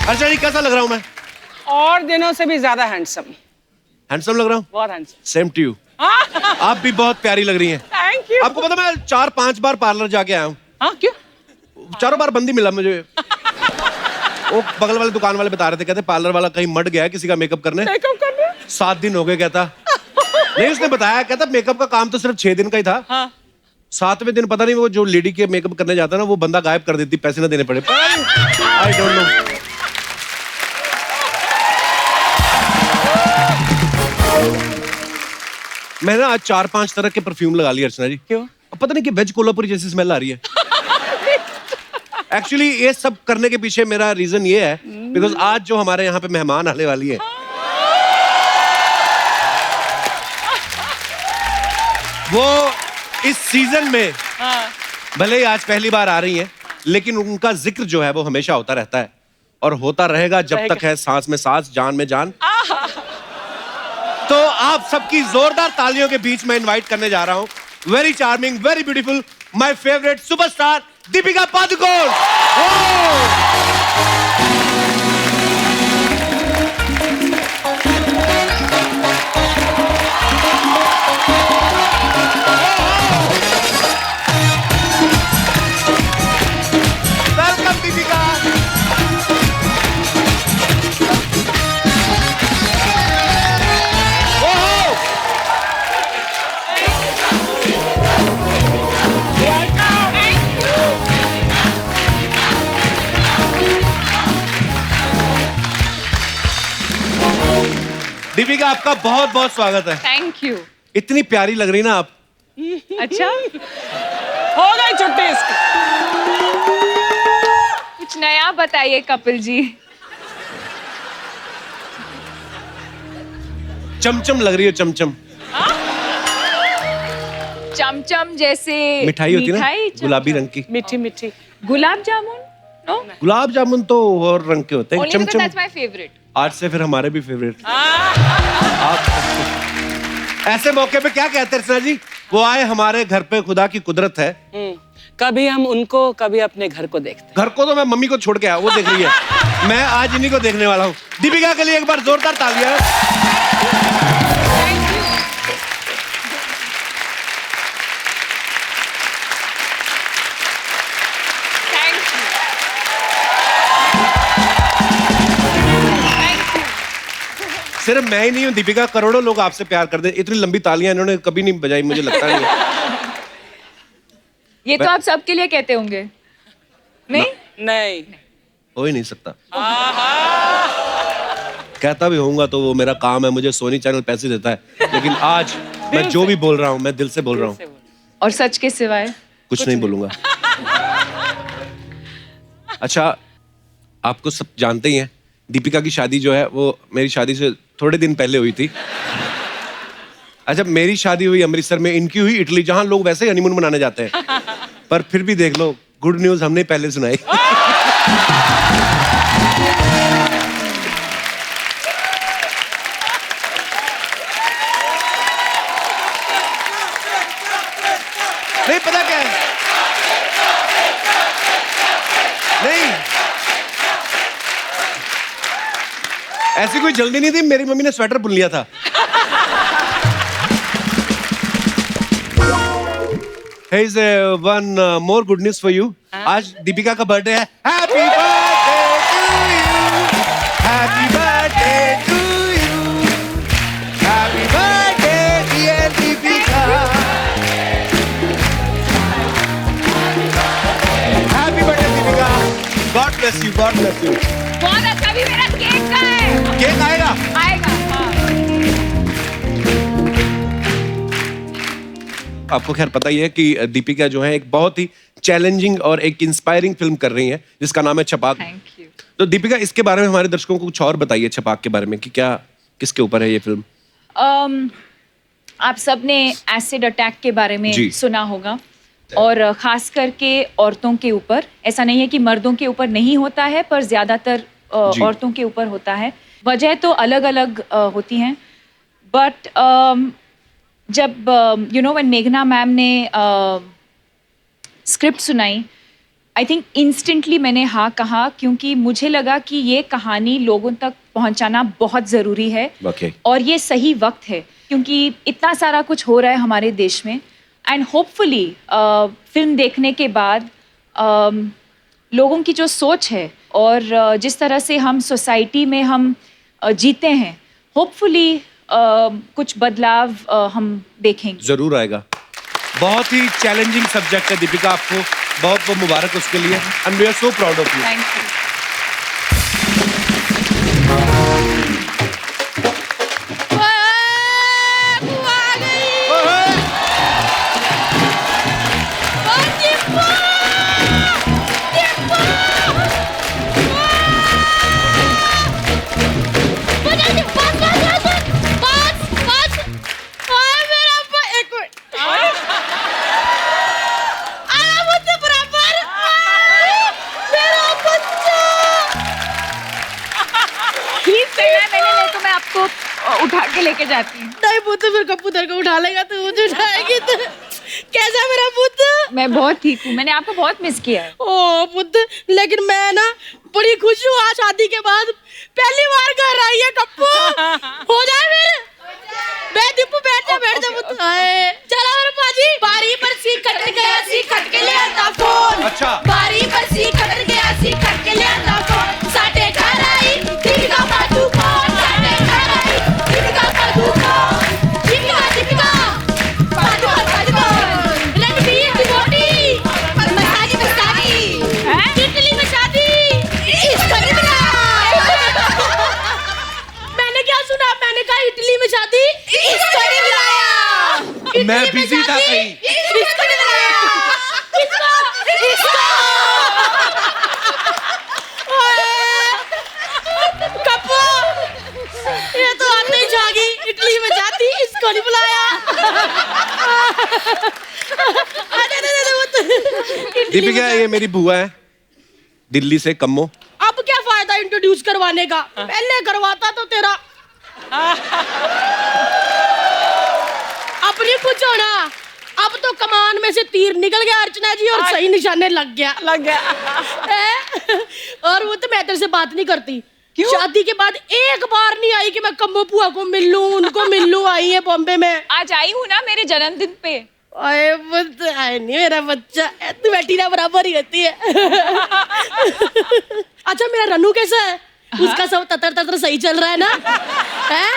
अर्चना जी कैसा लग रहा हूँ मैं? और दिनों से भी ज्यादा हैंडसम। हैंडसम लग रहा हूँ? बहुत हैंडसम। Same to you. आप भी बहुत प्यारी लग रही हैं। Thank you. आपको पता मैं 4-5 बार पार्लर जाके आया हूँ। हाँ क्यों? चारों बार बंदी मिला मुझे। वो बगल वाले दुकान वाले बता रहे थे, कहते पार्लर वाला कहीं मट गया है किसी का मेकअप करने। मेकअप करने 7 दिन हो गए कहता। नहीं उसने बताया, कहता मेकअप का काम तो सिर्फ 6 दिन का ही था। हाँ। 7वें दिन पता नहीं वो जो लेडी के मेकअप करने जाता ना वो बंदा गायब कर देती, पैसे ना देने पड़े। I don't know. मैंने आज 4-5 तरह के परफ्यूम लगा लिए अर्चना जी। क्यों? अब पता नहीं कि वेज कोल्हापुरी जैसी स्मेल आ रही है। एक्चुअली ये सब करने के पीछे मेरा रीजन ये है बिकॉज आज जो हमारे यहाँ पे मेहमान आने वाली है वो इस सीजन में भले ही आज पहली बार आ रही हैं लेकिन उनका जिक्र जो है वो हमेशा होता रहता है और होता रहेगा जब तक है सांस में सांस, जान में जान। तो आप सबकी जोरदार तालियों के बीच में इनवाइट करने जा रहा हूं very charming, very beautiful, my favourite superstar Deepika Padukone. Welcome Deepika. Deepika आपका बहुत बहुत स्वागत है। Thank you. इतनी प्यारी लग रही ना आप। अच्छा हो गई छुट्टी इसकी। कुछ नया बताइए कपिल जी। चमचम लग रही है, चमचम। चमचम जैसे मिठाई होती है ना, चमचम। गुलाबी रंग की। मीठी मीठी। गुलाब जामुन? नो, गुलाब जामुन तो और रंग के होते हैं। only because chamcham that's my favorite. आज से फिर हमारे भी फेवरेट। आप ऐसे मौके पे क्या कहते हैं अर्चना जी? वो आए हमारे घर पे, खुदा की कुदरत है। कभी हम उनको कभी अपने घर को देखते हैं। घर को तो मैं मम्मी को छोड़ के आया, वो देख रही है। मैं आज इन्हीं को देखने वाला हूँ। दीपिका के लिए एक बार जोरदार तालियां। सिर्फ मैं ही नहीं हूँ दीपिका, करोड़ों लोग आपसे प्यार करते हैं। इतनी लंबी तालियां इन्होंने कभी नहीं बजाई, मुझे लगता नहीं है। ये तो आप सबके लिए कहते होंगे। नहीं नहीं हो ही नहीं सकता। कहता भी होऊंगा तो वो मेरा काम है, मुझे सोनी चैनल पैसे देता है। लेकिन आज मैं जो भी बोल रहा हूँ मैं दिल से बोल रहा हूँ। और सच के सिवाय कुछ नहीं बोलूंगा। अच्छा, आपको सब जानते ही हैं दीपिका की शादी जो है वो मेरी शादी से थोड़े दिन पहले हुई थी। अच्छा, मेरी शादी हुई अमृतसर में, इनकी हुई इटली, जहां लोग वैसे ही हनीमून मनाने जाते हैं। पर फिर भी देख लो, गुड न्यूज हमने पहले सुनाई। नहीं पता क्या है, नहीं ऐसी कोई जल्दी नहीं थी, मेरी मम्मी ने स्वेटर बुन लिया था। Here's one more good news for you. आज दीपिका का बर्थडे है। Happy birthday to you. Happy birthday to you. Happy birthday dear Deepika. Happy birthday Deepika. God bless you. God bless you. बहुत अच्छा। भी मेरा केक का है। केक आएगा? आएगा। हाँ। आपको खैर पता ही है कि दीपिका जो है एक बहुत ही चैलेंजिंग और एक इंस्पायरिंग फिल्म कर रही है जिसका नाम है छपाक। Thank you. तो दीपिका इसके बारे में हमारे दर्शकों को कुछ और बताइए छपाक के बारे में कि क्या किसके ऊपर है ये फिल्म? आप सबने एसिड अटैक के बारे में जी। सुना होगा और खास करके औरतों के ऊपर। ऐसा नहीं है कि मर्दों के ऊपर नहीं होता है, पर ज्यादातर औरतों के ऊपर होता है। वजह तो अलग अलग होती हैं, बट जब व्हेन मेघना मैम ने स्क्रिप्ट सुनाई, आई थिंक इंस्टेंटली मैंने हाँ कहा, क्योंकि मुझे लगा कि ये कहानी लोगों तक पहुंचाना बहुत ज़रूरी है। और ये सही वक्त है, क्योंकि इतना सारा कुछ हो रहा है हमारे देश में। एंड होपफुली फिल्म देखने के बाद लोगों की जो सोच है और जिस तरह से हम सोसाइटी में हम जीते हैं, होपफुली कुछ बदलाव हम देखेंगे। जरूर आएगा। बहुत ही चैलेंजिंग सब्जेक्ट है दीपिका, आपको बहुत बहुत मुबारक उसके लिए, and we are so proud of you. Thank you. उठा के लेके जाती हूँ। नहीं पुत्र, फिर कप्पू तेरे को उठा लेगा, तो मुझे उठाएगी तो कैसा मेरा पुत्र? मैं बहुत ठीक हूँ, मैंने आपको बहुत मिस किया है। ओ पुत्र, लेकिन मैं ना बड़ी खुश हूँ, आज शादी के बाद पहली बार घर आई है कप्पू। हो जाए फिर? दीपू बैठ जा पुत्र। चला मेरे पाजी। बारी पर सी कट गया, सी कट के ले आता फोन। अच्छा। बारी पर सी कट गया, सी कट के ले आता फोन। साटे घर आई दीपिका पादुकोण, साटे घर आई दीपिका पादुकोण। दीपिका पादुकोण, रणबीर डिवोटी, मसानी इटली में शादी, इसको नहीं मिला। मैंने क्या सुना? मैंने कहा इटली में शादी, इसको नहीं बुलाया। मैं बिजी था कहीं। इसको नहीं बुलाया। कप्पू, ये तो आते ही जागी, इटली में जाती, इसको नहीं बुलाया। दीपिका, ये मेरी बुआ है, दिल्ली से, कम्मो। अब क्या फायदा इंट्रोड्यूस करवाने का? पहले करवाता तो तेरा अपनी कुछ होना। अब तो कमान में से तीर निकल गया अर्चना जी, और सही निशाने लग गया। और वो तो मैं तेरे से बात नहीं करती। क्यों? शादी के बाद एक बार नहीं आई कि मैं कम्मो बुआ को मिल लूं, उनको मिल लूं। आई है बॉम्बे में। आज आई हूँ ना मेरे जन्मदिन पे। अरे नहीं मेरा बच्चा, तू बेटी ना बराबर ही रहती है। अच्छा, मेरा रन्नू कैसा है? उसका सब ततर सही चल रहा है ना? है?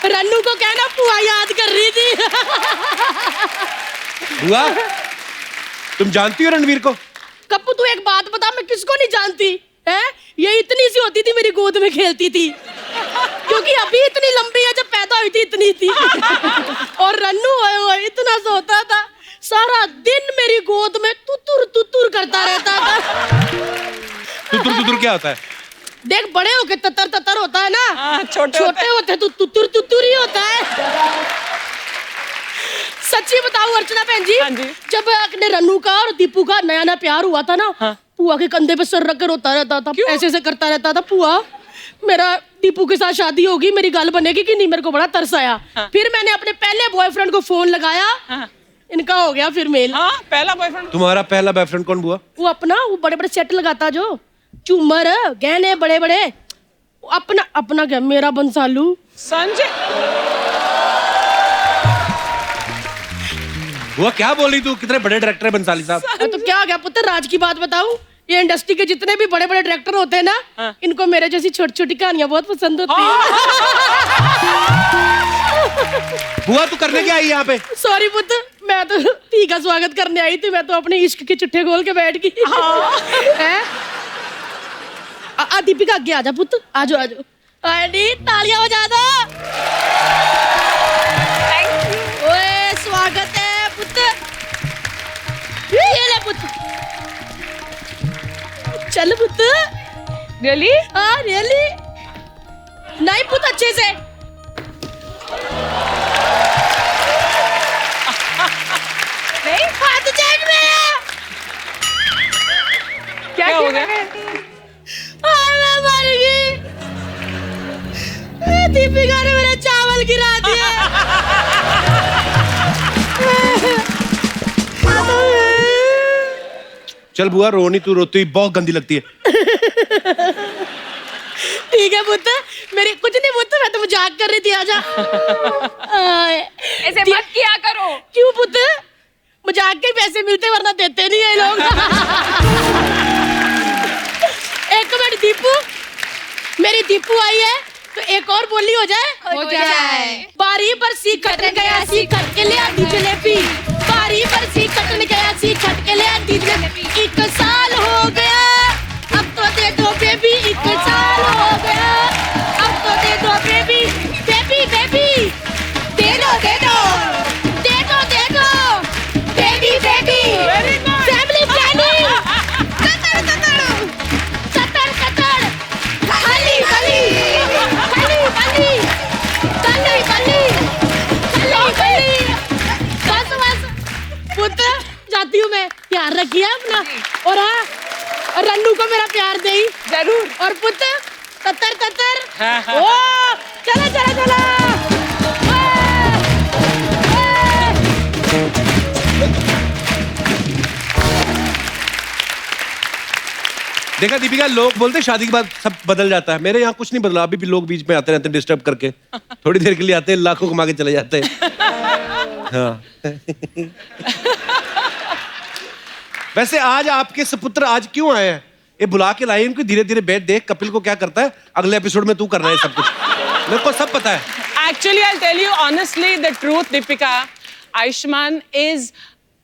रन्नू को कहना बुआ याद कर रही थी। बुआ, तुम जानती हो रणवीर को? कप्पू, तू एक बात बता, मैं किसको नहीं जानती है? ये इतनी सी होती थी, मेरी गोद में खेलती थी, क्योंकि अभी इतनी लंबी है, जब पैदा हुई थी इतनी थी। और रन्नू इतना सोता था, सारा दिन मेरी गोद में तुतुर करता रहता था। तुतुर क्या होता है? देख, बड़े होके ततर होता है ना, छोटे होते तो तुतुर ही होता है। सच्ची बताऊं अर्चना बहन जी, हाँ जी। जब अपने रन्नू का और दीपू का नया प्यार हुआ था ना, पुआ के कंधे पे सर रख कर रोता रहता था, ऐसे करता रहता था। पुआ, मेरा दीपू के साथ शादी होगी, मेरी गल बनेगी कि नहीं? मेरे को बड़ा तरस आया। फिर मैंने अपने पहले बॉयफ्रेंड को फोन लगाया, इनका हो गया फिर मेल। पहला बॉयफ्रेंड? तुम्हारा पहला बॉयफ्रेंड कौन बुआ? वो अपना, वो बड़े सेट लगाता, जो झूमर गहने बड़े, अपना क्या, मेरा बंसालू। संजय। बुआ क्या बोल रही तू? कितने बड़े डायरेक्टर है बंसाली साहब। तो क्या हो गया पुत्र, राज की बात बताऊं? ये इंडस्ट्री के जितने भी बड़े डायरेक्टर होते हैं ना, इनको मेरे जैसी छोटी कहानियां बहुत पसंद होती है। बुआ, तू करने क्या आई यहाँ पे? सॉरी पुत्र, मैं तो पी का स्वागत करने आई थी। मैं तो अपने इश्क के चुट्टे खोल के बैठ गई। दीपिका, आगे आजा पुत्र, आजो। तालियां बजा दो। ओए, स्वागत है पुत्र। ये ले पुत्र, चल पुत्र। रियली? हाँ रियली। नहीं पुत्र, अच्छे से। नहीं, हाथ जेब में। क्या हो गया? मैं मर गई। दीपिका ने मेरे चावल गिरा दिए। चल बुआ रो नहीं, तू रोती बहुत गंदी लगती है। ठीक है पुत्र, मेरी कुछ नहीं पुत्र, मैं तो मजाक कर रही थी। आजा। ऐसे मत किया करो। क्यों पुत्र? मजाक के पैसे मिलते वरना देते नहीं है लोग। एक मिनट दीपू, मेरी दीपू आई है तो एक और बोली हो जाए। हो जाए। बारी बरसी कटन गया सी खट के ले आती जलेबी, बारी बरसी कटन गया सी खट के ले आती जलेबी। 1 साल हो गया अब तो दे दो बेबी, 1 साल हो गया अब तो दे दो बेबी, बेबी बेबी दे दो दे दो दे दो दे दो baby baby. Family planning Qatar Qatar Qatar Qatar खाली खाली खाली खाली खाली खाली खाली खाली। बस बस पुत्र, जाती हूँ मैं, ध्यान रखिए अपना। और हाँ, और रन्नू को मेरा प्यार दे जरूर। और पुत्र ततर ततर। हाँ। ओ चला चला चला। देखा दीपिका, लोग बोलते शादी के बाद सब बदल जाता है, मेरे यहाँ कुछ नहीं बदला। अभी भी लोग बीच में आते रहते हैं डिस्टर्ब करके, थोड़ी देर के लिए आते हैं, लाखों कमा के चले जाते हैं। हाँ। वैसे आज आपके सपुत्र आज क्यों आए हैं? ये बुला के लाए इनको, धीरे धीरे बैठ, देख कपिल को क्या करता है, अगले एपिसोड में तू कर रहा है सब कुछ, मेरे को सब पता है। Actually, I'll tell you honestly the truth, Deepika. Ayushman is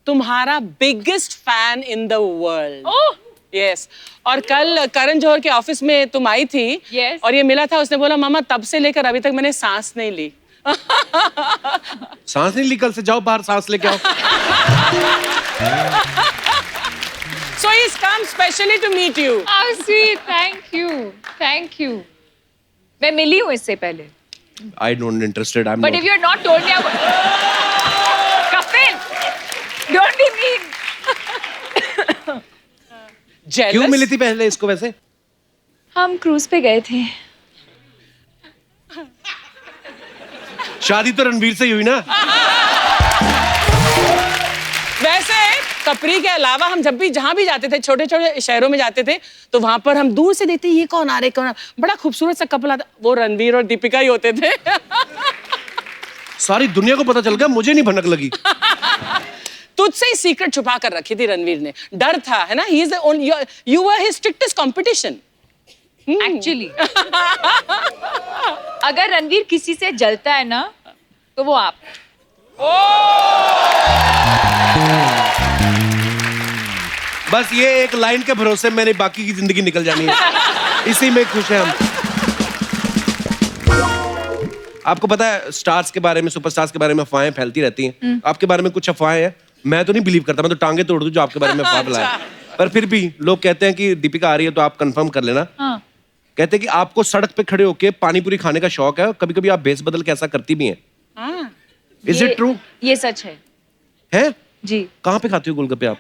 तुम्हारा biggest fan in the world. Oh, Yes. और कल करण जौहर के ऑफिस में तुम आई थी। Yes. और ये मिला था, उसने बोला मामा तब से लेकर अभी तक मैंने सांस नहीं ली। सांस नहीं ली? कल से जाओ बाहर सांस लेके आओ। So he's come specially to meet you. how sweet, thank you। मैं मिली हूँ इससे पहले। I don't interested. I'm But not. if you had not told me, I would... Kapil, don't be mean। Jealous? क्यों मिली थी पहले इसको वैसे? हम क्रूज पे गए थे। शादी तो रणवीर से ही हुई ना। वैसे कपरी के अलावा हम जब भी जहां भी जाते थे, छोटे छोटे शहरों में जाते थे, तो वहां पर हम दूर से देखते ये कौन आ रहे, कौन बड़ा खूबसूरत सा कपल आता, वो रणवीर और दीपिका ही होते थे। सारी दुनिया को पता चल गया, मुझे नहीं भनक लगी। तुझसे ही सीक्रेट छुपा कर रखी थी रणवीर ने, डर था, है ना? He is you were his strictest competition actually. अगर रणवीर किसी से जलता है ना, तो वो आप। बस ये एक लाइन के भरोसे मैंने बाकी की जिंदगी निकल जानी है, इसी में खुश हैं हम। आपको पता है स्टार्स के बारे में, सुपरस्टार्स के बारे में अफवाहें फैलती रहती हैं। आपके बारे में कुछ अफवाहें हैं, मैं तो नहीं बिलीव करता, मैं तो टांगे तोड़ दूं जो आपके बारे में अफवाह फैलाए। पर फिर भी लोग कहते हैं कि दीपिका आ रही है तो आप कंफर्म कर लेना। हाँ। कहते हैं कि आपको सड़क पे खड़े होके पानी पूरी खाने का शौक है, कभी कभी आप भेस बदल के ऐसा करती भी हैं। Is it true? ये सच है है? जी। कहाँ पे खाते हो गोलगप्पे आप?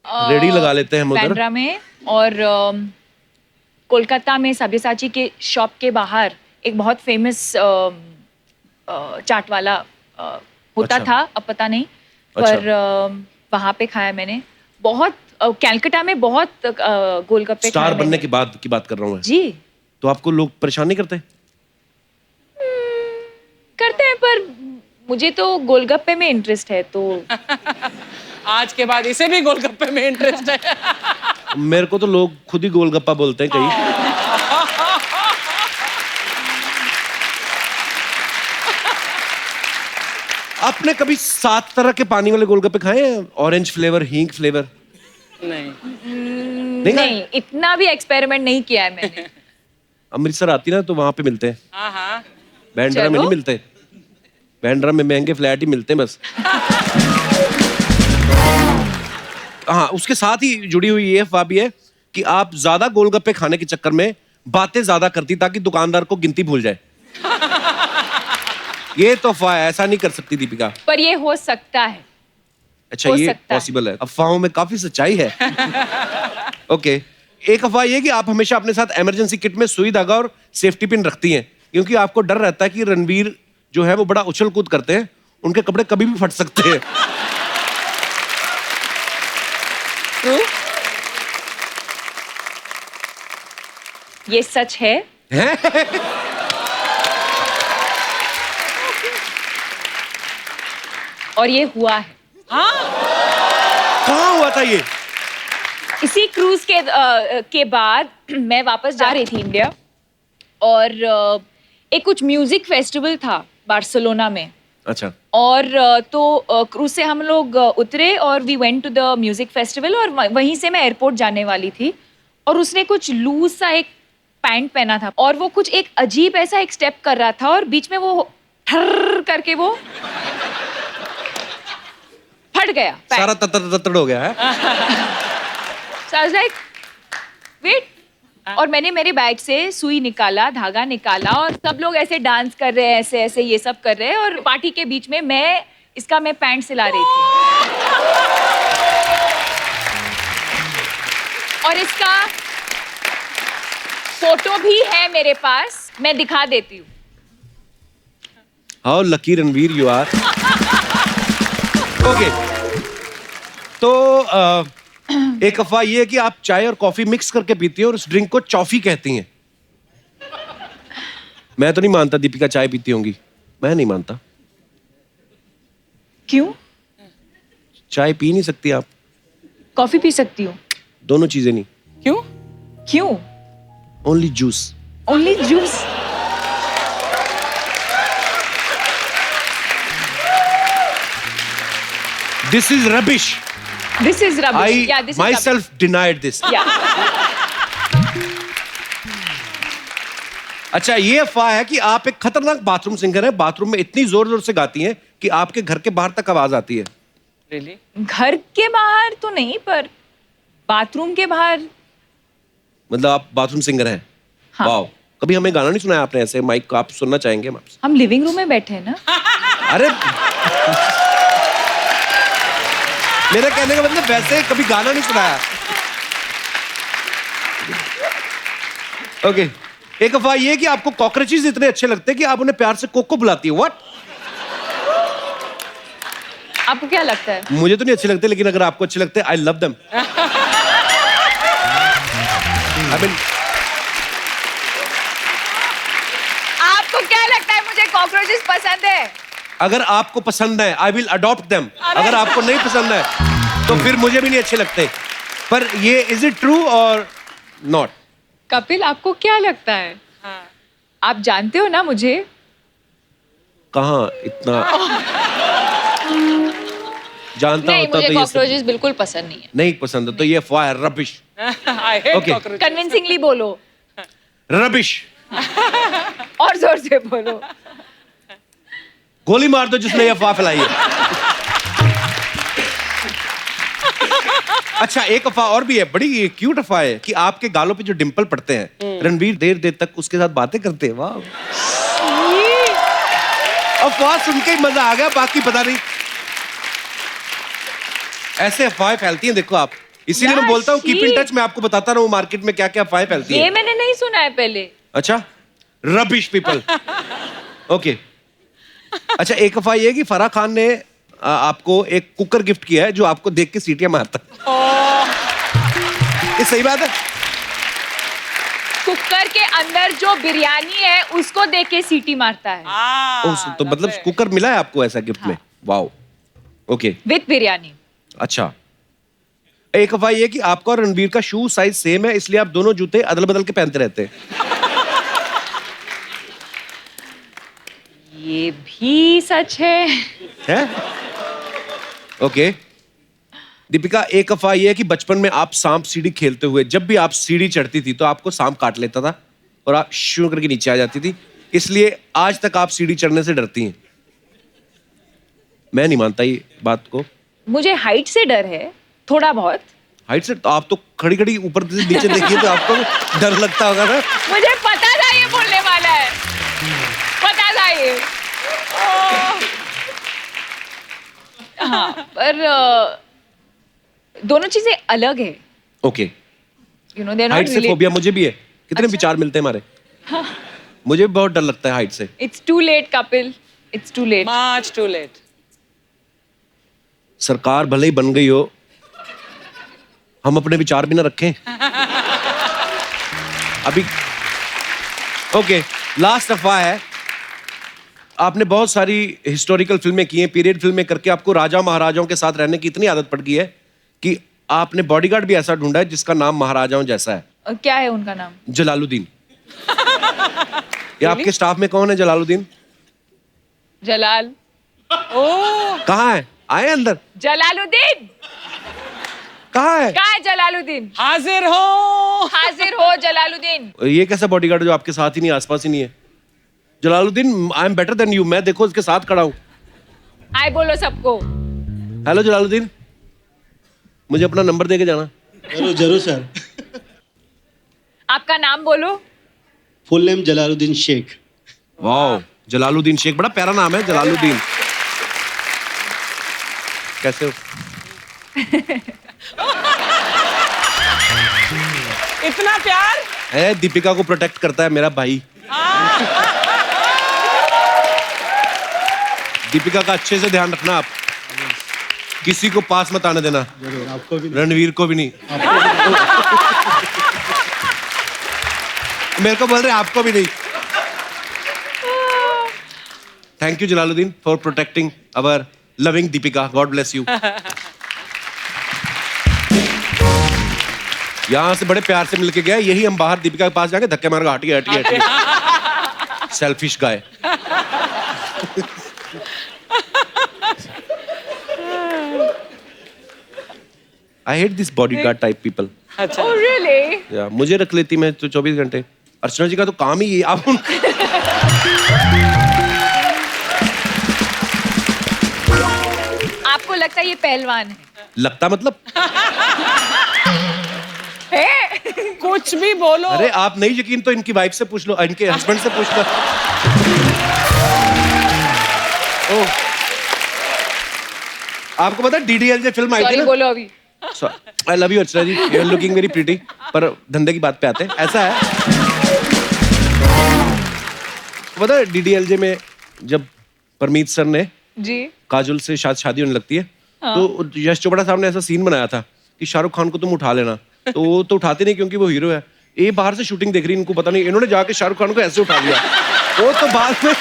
रेडी लगा लेते हैं हम उधर। बांद्रा में और कोलकाता में सब्यसाची के शॉप के बाहर एक बहुत फेमस चाट वाला होता अच्छा। था, अब पता नहीं, पर वहाँ पे खाया मैंने। बहुत कैलकाटा में बहुत गोलगप्पे स्टार खाए बनने मैंने। के बाद की बात कर रहा हूँ मैं। जी तो आपको लोग परेशान नहीं करते? करते हैं, पर मुझे तो गोलगप्पे में इंटरेस्ट है, तो आज के बाद इसे भी गोलगप्पे में इंटरेस्ट है। मेरे को तो लोग खुद ही गोलगप्पा बोलते हैं कहीं। आपने कभी 7 तरह के पानी वाले गोलगप्पे खाए हैं? ऑरेंज फ्लेवर, हींग फ्लेवर? नहीं। नहीं, इतना भी एक्सपेरिमेंट नहीं किया है मैंने। अमृतसर आती ना तो वहां पे मिलते हैं, हाँ हाँ। बैंड्रा में चलो। नहीं मिलते। बैंड्रा में महंगे फ्लैट ही मिलते हैं बस। हाँ, उसके साथ ही जुड़ी हुई ये अफवाह भी है कि आप ज्यादा गोलगप्पे खाने के चक्कर में बातें ज्यादा करती ताकि दुकानदार को गिनती भूल जाए। ये तो अफवाह है, ऐसा नहीं कर सकती दीपिका। पर ये हो सकता है। अच्छा, हो ये सकता है। पॉसिबल है। अफवाहों में काफी सच्चाई है। ओके, एक अफवाह ये कि आप हमेशा अपने साथ इमरजेंसी किट में सुई धागा और सेफ्टी पिन रखती हैं, क्योंकि आपको डर रहता है कि रणवीर जो है वो बड़ा उछल कूद करते हैं, उनके कपड़े कभी भी फट सकते हैं। ट्रू? ये सच है। और ये हुआ है। कहाँ हुआ था ये? इसी क्रूज के बाद मैं वापस जा रही थी इंडिया, और एक कुछ म्यूजिक फेस्टिवल था बार्सिलोना में। अच्छा। और तो क्रूज से हम लोग उतरे और we went to the music festival, और वहीं से मैं एयरपोर्ट जाने वाली थी, और उसने कुछ लूज सा एक पैंट पहना था, और वो कुछ एक अजीब ऐसा एक स्टेप कर रहा था, और बीच में वो ठर करके वो फट गया पैंट। सारा तत्तड़ हो गया है। So I was like, wait. और मैंने मेरे बैग से सुई निकाला, धागा निकाला, और सब लोग ऐसे डांस कर रहे हैं, ऐसे ऐसे ये सब कर रहे हैं, और पार्टी के बीच में मैं पैंट सिला रही थी। और इसका फोटो भी है मेरे पास, मैं दिखा देती हूँ। How lucky Ranveer you are. Okay, तो एक अफवाह ये है कि आप चाय और कॉफी मिक्स करके पीती हैं और उस ड्रिंक को चॉफी कहती हैं। मैं तो नहीं मानता दीपिका चाय पीती होंगी, मैं नहीं मानता। क्यों? चाय पी नहीं सकती आप? कॉफी पी सकती हूँ। दोनों चीजें नहीं। क्यों? क्यों? Only juice. Only juice. This is rubbish. This is rubbish. I Yeah, this is myself denied this. rubbish. Yeah. अच्छा, ये अफवाह है कि आप एक खतरनाक बाथरूम सिंगर हैं। बाथरूम में इतनी जोर जोर से गाती हैं कि आपके घर के बाहर तक आवाज आती है। Really? घर के बाहर तो नहीं, पर बाथरूम के बाहर। मतलब आप बाथरूम सिंगर हैं? हाँ। वाओ, कभी हमें गाना नहीं सुनाया आपने ऐसे माइक को, आप सुनना चाहेंगे हम आपसे? हम लिविंग रूम में बैठे हैं ना। अरे मेरा कहने का मतलब वैसे कभी गाना नहीं सुनाया। ओके, एक अफवाह ये है कि आपको कॉकरोचेस इतने अच्छे लगते हैं कि आप उन्हें प्यार से कोको बुलाती है। व्हाट? आपको क्या लगता है? मुझे तो नहीं अच्छे लगते, लेकिन अगर आपको अच्छे लगते हैं, आई लव देम। आपको क्या लगता है मुझे कॉकरोचेस पसंद है? अगर आपको पसंद है, आई विल अडॉप्ट देम। अगर आपको नहीं पसंद है तो फिर मुझे भी नहीं अच्छे लगते। पर ये इज इट ट्रू और नॉट? कपिल, आपको क्या लगता है? आप जानते हो ना मुझे। कहाँ इतना जानता नहीं, होता मुझे तो ये सब कॉकरोचेस बिल्कुल पसंद नहीं है। नहीं पसंद है, तो ये अफवाह है, rubbish. I hate Okay. cockroaches. Convincingly बोलो, रबिश। और जोर से बोलो। गोली मार दो जिसने ये अफवाह फैलाई है। अच्छा, एक अफवाह और भी है, बड़ी क्यूट अफवाह है कि आपके गालों पे जो डिंपल पड़ते हैं, रणवीर देर देर तक उसके साथ बातें करते हैं। वाह, अफवाह सुन के ही मजा आ गया, बाकी पता नहीं। ऐसे अफवाहें फैलती हैं, देखो आप। इसीलिए मैं बोलता हूँ कीप इन टच। मैं आपको बताता रहा हूँ मार्केट में क्या क्या अफवाहें फैलती ये हैं। मैंने नहीं सुना है पहले। अच्छा, रबिश पीपल। ओके। अच्छा, एक अफवाह ये है कि फराह खान ने आपको एक कुकर गिफ्ट किया है जो आपको देख के सीटियां मारता है। ये सही बात है? कुकर के अंदर जो बिरयानी है उसको देख के सीटी मारता है। तो मतलब कुकर मिला है आपको ऐसा गिफ्ट में? Wow, okay. विद बिरयानी। अच्छा, एक अफवाह ये कि आपका और रणबीर का शू साइज सेम है, इसलिए आप दोनों जूते अदल बदल के पहनते रहते हैं। ये भी सच है। है? ओके। दीपिका, एक अफवाह ये है कि बचपन में आप सांप सीढ़ी खेलते हुए जब भी आप सीढ़ी चढ़ती थी तो आपको सांप काट लेता था और आप शू करके नीचे आ जाती थी, इसलिए आज तक आप सीढ़ी चढ़ने से डरती हैं। मैं नहीं मानता ये बात को। मुझे हाइट से डर है, थोड़ा बहुत। हाइट से? तो आप तो खड़ी खड़ी ऊपर से नीचे देखिए तो आपको डर लगता होगा ना। मुझे पता था ये बोलने वाला है, पता था ये। हाँ, पर दोनों चीजें अलग है। Okay. You know, they are height not से फोबिया मुझे भी है। कितने विचार मिलते हैं हमारे। मुझे भी बहुत डर लगता है हाइट से। It's too late Kapil, it's too late. Much too late. सरकार भले ही बन गई हो, हम अपने विचार भी ना रखें अभी। ओके, लास्ट अफवाह है, आपने बहुत सारी हिस्टोरिकल फिल्में की हैं, पीरियड फिल्में करके आपको राजा महाराजाओं के साथ रहने की इतनी आदत पड़ गई है कि आपने बॉडीगार्ड भी ऐसा ढूंढा है जिसका नाम महाराजाओं जैसा है। क्या है उनका नाम? जलालुद्दीन। ये आपके स्टाफ में कौन है जलालुद्दीन? जलाल। ओ, कहाँ है? आए अंदर। जलालुद्दीन कहाँ है? कहाँ है जलालुद्दीन? हाजिर हो। हाजिर हो जलालुद्दीन। ये कैसा बॉडीगार्ड जो आपके साथ ही नहीं, आसपास ही नहीं है? Jalaluddin, I am better than you, मैं देखो इसके साथ खड़ा हूँ। हाय बोलो सबको। हेलो जलालुद्दीन, मुझे अपना नंबर दे के जाना। जरूर जरूर सर। आपका नाम बोलो। Full name Jalaluddin Sheikh. वाह, जलालुद्दीन शेख, बड़ा प्यारा नाम है जलालुद्दीन। कैसे हो? इतना प्यार है, दीपिका को प्रोटेक्ट करता है मेरा भाई। दीपिका का अच्छे से ध्यान रखना आप, किसी को पास मत आने देना। जरूर, आपको भी। रणवीर को भी नहीं। मेरे को बोल रहे आपको भी नहीं। Thank you Jalaluddin for protecting our loving Deepika, God bless you. यहां से बड़े प्यार से मिलके गया, यही हम बाहर दीपिका के पास जाके धक्के मार हटिए हटिए हटिए। Selfish guy. I hate this bodyguard type people. अच्छा, Oh really? या मुझे रख लेती मैं तो 24 घंटे। अर्चना जी का तो काम ही ये। आप आपको लगता है ये पहलवान है? लगता मतलब? है? कुछ भी बोलो। अरे आप नहीं यकीन तो इनकी वाइफ से पूछ लो, इनके हस्बैंड से पूछ लो। ओह, आपको पता है DDLJ फिल्म आई थी सॉरी ना? बोलो अभी। I love you Archana ji, you are looking very pretty. पर धंधे की बात पे आते हैं, ऐसा है पता है DDLJ में जब परमीत सर ने जी। काजोल से शादी होने लगती है, तो यश चोपड़ा साहब ने ऐसा सीन बनाया था कि शाहरुख खान को तुम उठा लेना, तो वो तो उठाते नहीं क्योंकि वो हीरो है। ये बाहर से शूटिंग देख रही, इनको पता नहीं, इन्होंने जाके शाहरुख खान को ऐसे उठा लिया। वो तो बाद में।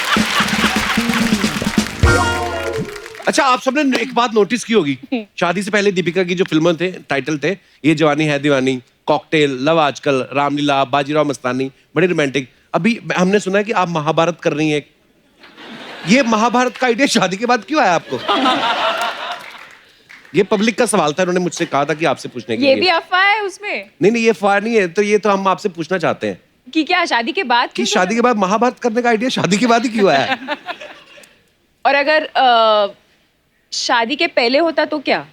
अच्छा, आप सबने एक बात नोटिस की होगी, शादी से पहले दीपिका की जो फिल्में थे, टाइटल थे, ये जवानी है दीवानी, कॉकटेल, लव आजकल, रामलीला, बाजीराव मस्तानी, बड़ी रोमांटिक। अभी हमने सुना है कि आप महाभारत कर रही हैं। ये महाभारत का आइडिया शादी के बाद क्यों आया आपको? ये पब्लिक का सवाल था, उन्होंने मुझसे कहा था कि आपसे पूछने के ये लिए। भी अफवाह है उसमें नहीं, ये अफवाह नहीं है, तो ये तो हम आपसे पूछना चाहते हैं कि क्या शादी के बाद कि क्यों शादी के बाद महाभारत करने का आइडिया शादी के बाद ही क्यों आया है? और अगर शादी के पहले होता तो क्या?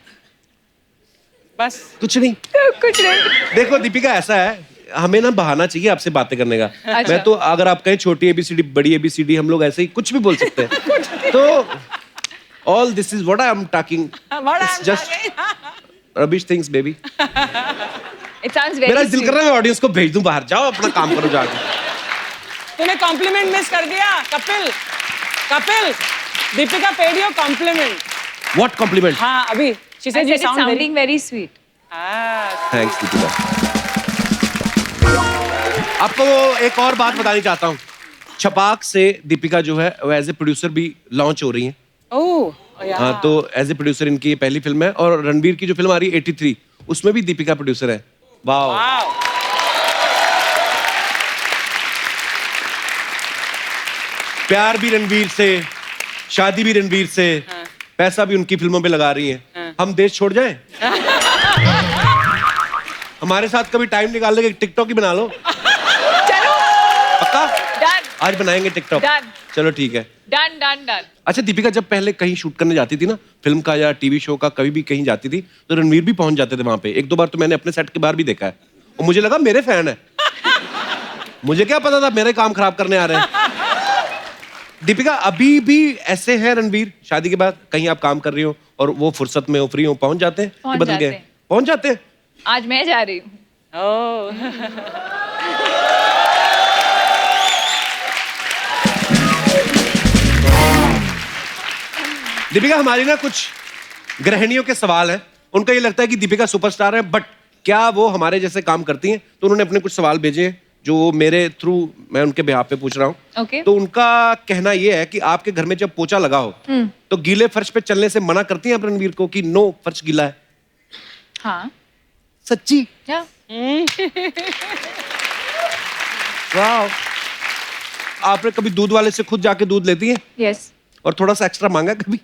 बस कुछ नहीं। कुछ नहीं। देखो दीपिका, ऐसा है, हमें ना बहाना चाहिए आपसे बातें करने का। अच्छा। मैं तो, अगर आप कहें छोटी ABCD, बड़ी ABCD, हम लोग ऐसे ही कुछ भी बोल सकते हैं। तो all this is what I am talking. It's just rubbish things, baby. It sounds very मेरा दिल sweet. कर रहा है मैं ऑडियंस को भेज दूं बाहर, जाओ अपना काम करो जाके। तूने कॉम्प्लीमेंट मिस कर दिया। Kapil, Kapil, Deepika paid your compliment. What compliment? हाँ, अभी she I said you said it's sound very. sounding very sweet. Thanks Deepika. आपको एक और बात बतानी चाहता हूँ, छपाक से दीपिका जो है वो एज ए प्रोड्यूसर भी लॉन्च हो रही हैं। ओह, हाँ, तो एज ए प्रोड्यूसर इनकी ये पहली फिल्म है, और रणबीर की जो फिल्म आ रही है 83, उसमें भी दीपिका प्रोड्यूसर है। वाह। वाओ। प्यार भी रणबीर से, शादी भी रणबीर से, पैसा भी उनकी फिल्मों पे लगा रही हैं। हम देश छोड़ जाएं? हमारे साथ कभी टाइम निकाल लेके टिकटॉक ही बना लो। चलो पक्का? डन आज बनाएंगे टिकटॉक। Done. चलो ठीक है। Done done done. अच्छा, दीपिका जब पहले कहीं शूट करने जाती थी ना, फिल्म का या टीवी शो का, कभी भी कहीं जाती थी, तो रणवीर भी पहुंच जाते थे वहां पे। एक दो बार तो मैंने अपने सेट के बाहर भी देखा है, और मुझे लगा मेरे फैन है। मुझे क्या पता था मेरे काम खराब करने आ रहे हैं। दीपिका, अभी भी ऐसे है रणवीर, शादी के बाद कहीं आप काम कर रही हो और वो फुर्सत में हो, फ्री हो, पहुंच जाते हैं? पहुंच बदल जाते गए? हैं। पहुंच जाते हैं। आज मैं जा रही हूँ। ओह। दीपिका, हमारी ना कुछ गृहिणियों के सवाल हैं, उनका ये लगता है कि दीपिका सुपरस्टार है, बट क्या वो हमारे जैसे काम करती हैं? तो उन्होंने अपने कुछ सवाल भेजे हैं जो वो मेरे थ्रू मैं उनके बिहाफ पे पूछ रहा हूँ। Okay. तो उनका कहना ये है कि आपके घर में जब पोछा लगा हो तो गीले फर्श पे चलने से मना करती हैं आप रणवीर को कि नो फर्श गीला है? हाँ। सच्ची? या वाह। आपने कभी दूध वाले से खुद जाके दूध लेती हैं यस। और थोड़ा सा एक्स्ट्रा मांगा कभी?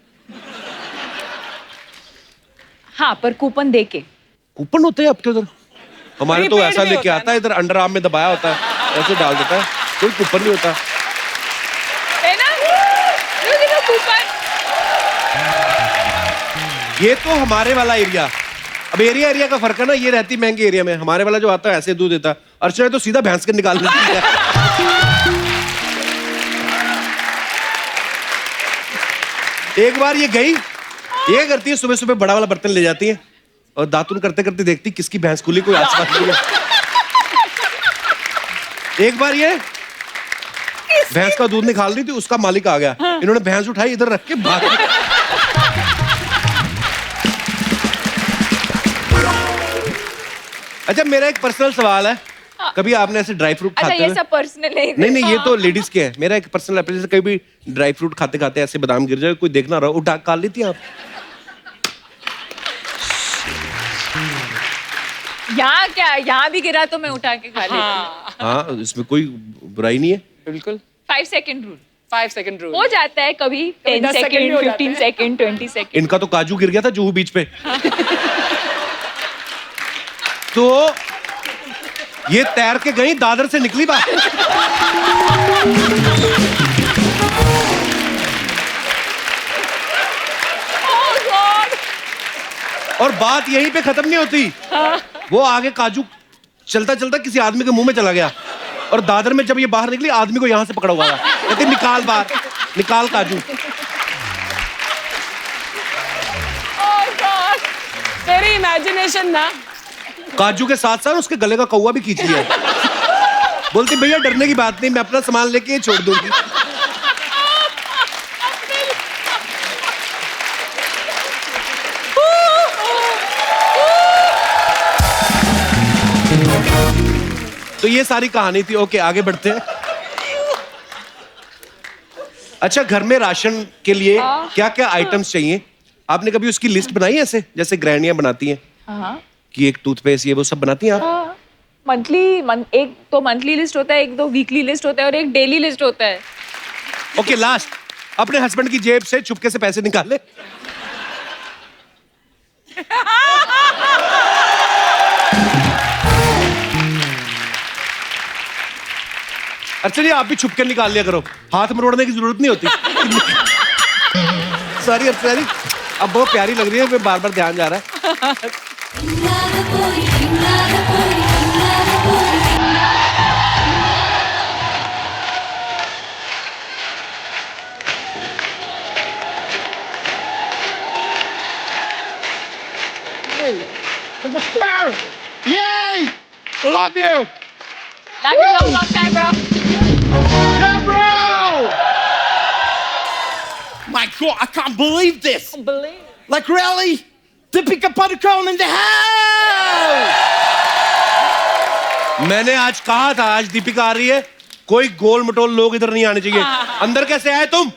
हाँ, पर कूपन दे के। कूपन होते हैं आपके उधर? हमारे तो Prepaid ऐसा भी लेके होता है आता है, इधर अंडर आर्म में दबाया होता है, ऐसे डाल देता है, कोई कूपन नहीं होता। है ना? देखो कूपन। ये तो हमारे वाला एरिया। अब एरिया का फर्क है ना, ये रहती महंगे एरिया में, हमारे वाला जो आता है ऐसे दूध देता है। अर्चना तो सीधा भैंस के निकाल देती है। एक बार ये गई, ये करती है, सुबह सुबह बड़ा वाला बर्तन ले जाती है और दातुन करते करते देखती किसकी भैंस खुली, कोई आसपास नहीं है। एक बार ये भैंस का दूध निकाल रही थी, उसका मालिक आ गया, इन्होंने भैंस उठाई इधर रख के भाग गई। अच्छा, मेरा एक पर्सनल सवाल है, कभी आपने ऐसे ड्राई फ्रूट अच्छा खाते ये हुए? सब पर्सनल है। नहीं ये तो लेडीज के है। मेरा एक पर्सनल एप्लीकेशन, कभी भी ड्राई फ्रूट खाते खाते ऐसे बादाम गिर जाए, कोई देखना रहा, उठा खा लेती हैं आप? यहाँ क्या, यहाँ भी गिरा तो मैं उठा के खा लेती हूँ। हाँ, इसमें कोई बुराई नहीं है। बिल्कुल। 5 सेकंड रूल 5 सेकंड रूल हो जाता है कभी, 10 10 सेकंड भी सेकंड, हो जाते 15 सेकंड, 20 सेकंड। इनका तो काजू गिर गया था जुहू बीच पे। तो ये तैर के गई, दादर से निकली बात। और बात यहीं पे खत्म नहीं होती, वो आगे काजू चलता चलता किसी आदमी के मुंह में चला गया और दादर में जब ये बाहर निकली, आदमी को यहां से पकड़ा हुआ था, कहते निकाल बाहर, निकाल काजू। तेरी इमेजिनेशन ना। काजू के साथ साथ उसके गले का कौवा भी खींच लिया। बोलती भैया डरने की बात नहीं, मैं अपना सामान लेके ये छोड़ दूंगी। तो ये सारी कहानी थी। ओके, आगे बढ़ते हैं। अच्छा, घर में राशन के लिए क्या क्या आइटम्स चाहिए? आपने कभी उसकी लिस्ट बनाई है ऐसे, जैसे गृहिणियां बनाती हैं हाँ। कि एक टूथपेस्ट ये वो सब बनाती हैं आप? मंथली एक तो मंथली लिस्ट होता है, एक तो वीकली लिस्ट होता है और एक डेली लिस्ट होता है। ओके, लास्ट अपने हस्बैंड की जेब से चुपके से पैसे निकाले। अच्छा जी, आप भी छुपके निकाल लिया करो, हाथ मरोड़ने की जरूरत नहीं होती। सॉरी अब बहुत प्यारी लग रही है, फिर बार बार ध्यान जा रहा है। Yay! Love you! Love you long time, bro. Yeah, bro! My God, I can't believe this! Like, really? Deepika Padukone in the house! मैंने आज कहा था, आज दीपिका आ रही है, कोई गोल मटोल लोग इधर नहीं आने चाहिए। अंदर कैसे आए तुम?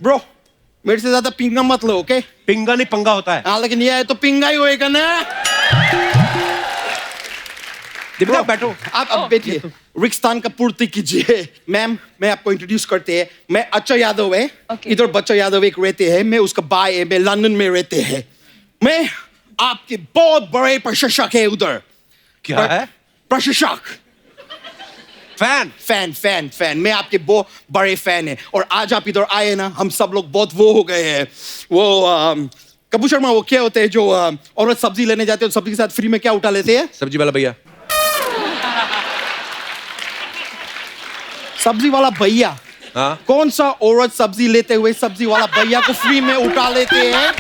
Bro, मेरे से ज्यादा पिंगा मत लो, ओके? पिंगा नहीं पंगा होता है। हाँ, लेकिन ये है तो पिंगा ही होएगा ना? दीपिका बैठो। आप अब बैठिए, रिक्स्थान का पूर्ति कीजिए। मैम, मैं आपको इंट्रोड्यूस करते हैं, मैं अच्छा यादव है। Okay. इधर बच्चा यादव एक रहते हैं, मैं उसका भाई है, मैं लंदन में रहते हैं। मैं आपके बहुत बड़े प्रशंसक है उधर। क्या है? प्रशंसक। फैन, मैं आपके बहुत बड़े फैन है। और आज आप इधर आए ना, हम सब लोग बहुत वो हो गए हैं। वो कपूर शर्मा, वो क्या होते हैं जो औरत सब्जी लेने जाते हैं, सब्जी के साथ फ्री में क्या उठा लेते हैं? सब्जी वाला भैया। सब्जी वाला भैया। हाँ? कौन सा औरत सब्जी लेते हुए सब्जी वाला भैया को फ्री में उठा लेते हैं?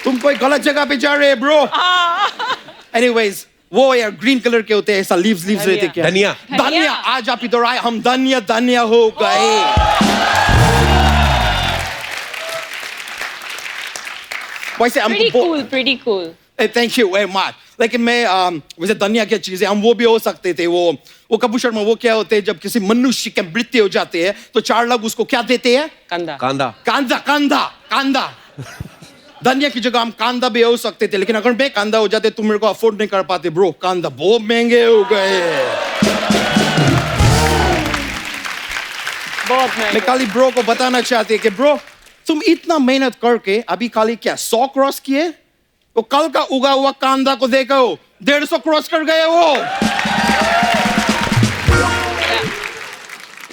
तुम कोई गलत जगह पे जा रहे हैं ब्रो। एनीवेज, वो यार ग्रीन कलर के होते हैं, ऐसा लीव्स रहते क्या? धनिया। धनिया। आज आप इधर आए, हम धनिया हो गए। वैसे हम pretty cool. Thank you very much. लेकिन मैं वैसे दुनिया की चीजें हम वो भी हो सकते थे। वो कपूर शर्मा वो क्या होते हैं जब किसी मनुष्य की मृत्यु हो जाती है तो 4 लोग उसको क्या देते हैं? कंधा। कांदा। कांदा कांदा कांदा। धनिया की जगह हम कांदा भी हो सकते थे, लेकिन अगर मैं कांदा हो जाते तुम मेरे को अफोर्ड नहीं कर पाते ब्रो। कांदा बहुत महंगे हो गए। बहुत मैं महंगा। खाली ब्रो को बताना चाहती कि ब्रो तुम इतना मेहनत करके अभी खाली क्या 100 क्रॉस किए, तो कल का उगा हुआ कांदा को देखो 150 क्रॉस कर गए वो।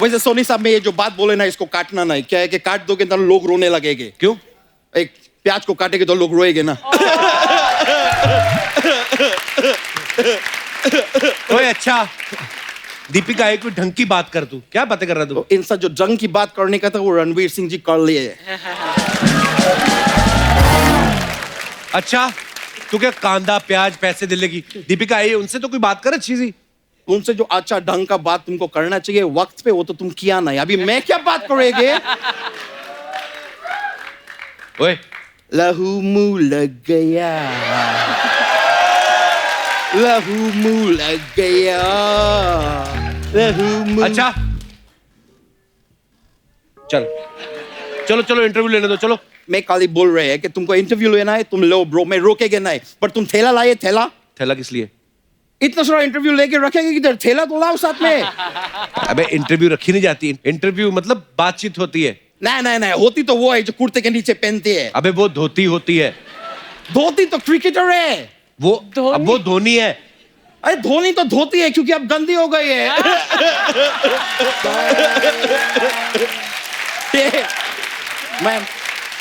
वैसे सोनी साहब में ये जो बात बोले ना इसको काटना नहीं। क्या है कि काट दोगे तो लोग रोने लगेंगे। क्यों? एक प्याज को काटेंगे तो लोग रोएंगे ना। ओए अच्छा, दीपिका एक ढंग की बात कर तू। क्या बातें कर रहा तू? तो इन सब जो जंग की बात करने का था वो रणवीर सिंह जी कर लिए। अच्छा, तू क्या कांदा प्याज पैसे दिले की दीपिका आई है, उनसे तो कोई बात कर अच्छी सी। उनसे जो अच्छा ढंग का बात तुमको करना चाहिए वक्त पे, वो तो तुम किया नहीं। अभी मैं क्या बात करेंगे? ओए लहू मुंह लग गया, लहू मुंह लग गया, लहू मुंह। अच्छा चल चलो चलो इंटरव्यू लेने दो चलो। मैं खाली बोल रहे हैं कि तुमको इंटरव्यू लेना है तुम लो ब्रो, मैं रोकेगे नहीं। पर तुम थैला लाए, थैला थैला किस लिए? इतना सारा इंटरव्यू लेके रखेंगे किधर? थैला तो लाओ साथ में। अबे इंटरव्यू रखी नहीं जाती, इंटरव्यू मतलब बातचीत होती है। नहीं होती तो वो है जो कुर्ते के नीचे पहनती है। अबे वो धोती होती है। धोती तो क्रिकेटर है। वो अब वो धोनी है। अरे धोनी तो धोती है क्योंकि अब गंदी हो गई है। मैम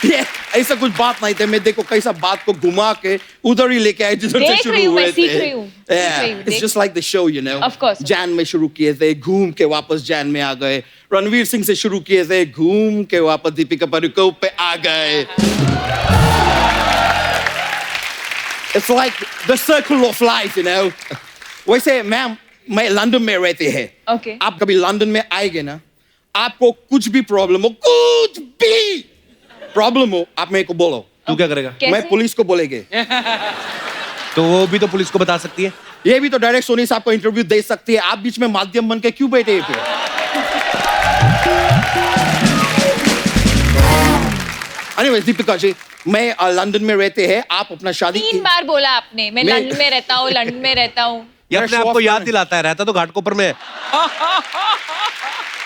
ये ऐसा कुछ बात नहीं थे। मैं देखो कैसा बात को घुमा के उधर ही लेके आए जिधर से देख शुरू रही हूँ, हुए मैं सीख थे। रही हूँ, सीख रही हूँ, इट्स देख- just like the show you know. Of course. Jain में शुरू किए थे, घूम के वापस जैन में आ गए। रणवीर सिंह से शुरू किए थे, घूम के वापस दीपिका पादुकोण पे आ गए। It's like the circle of life, you know. वैसे मैम मैं लंदन में रहते हैं। Okay. आप कभी लंदन में आएंगे ना, आपको कुछ भी प्रॉब्लम हो, कुछ भी प्रॉब्लम हो, आप मेरे को बोलो। तू क्या करेगा? कैसे? मैं पुलिस को बोलेंगे। तो वो भी तो पुलिस को बता सकती है। ये भी तो डायरेक्ट सोनी साहब को इंटरव्यू दे सकती है। आप बीच में माध्यम बन के क्यों बैठे हैं फिर? Anyways, दीपिका जी मैं लंदन में रहते हैं। आप अपना शादी 3 बार बोला आपने, मैं मैं- लंदन में रहता हूँ, लंदन में रहता हूँ। ये अपने show आप को off याद करना- दिलाता है, रहता तो घाटकोपर में है।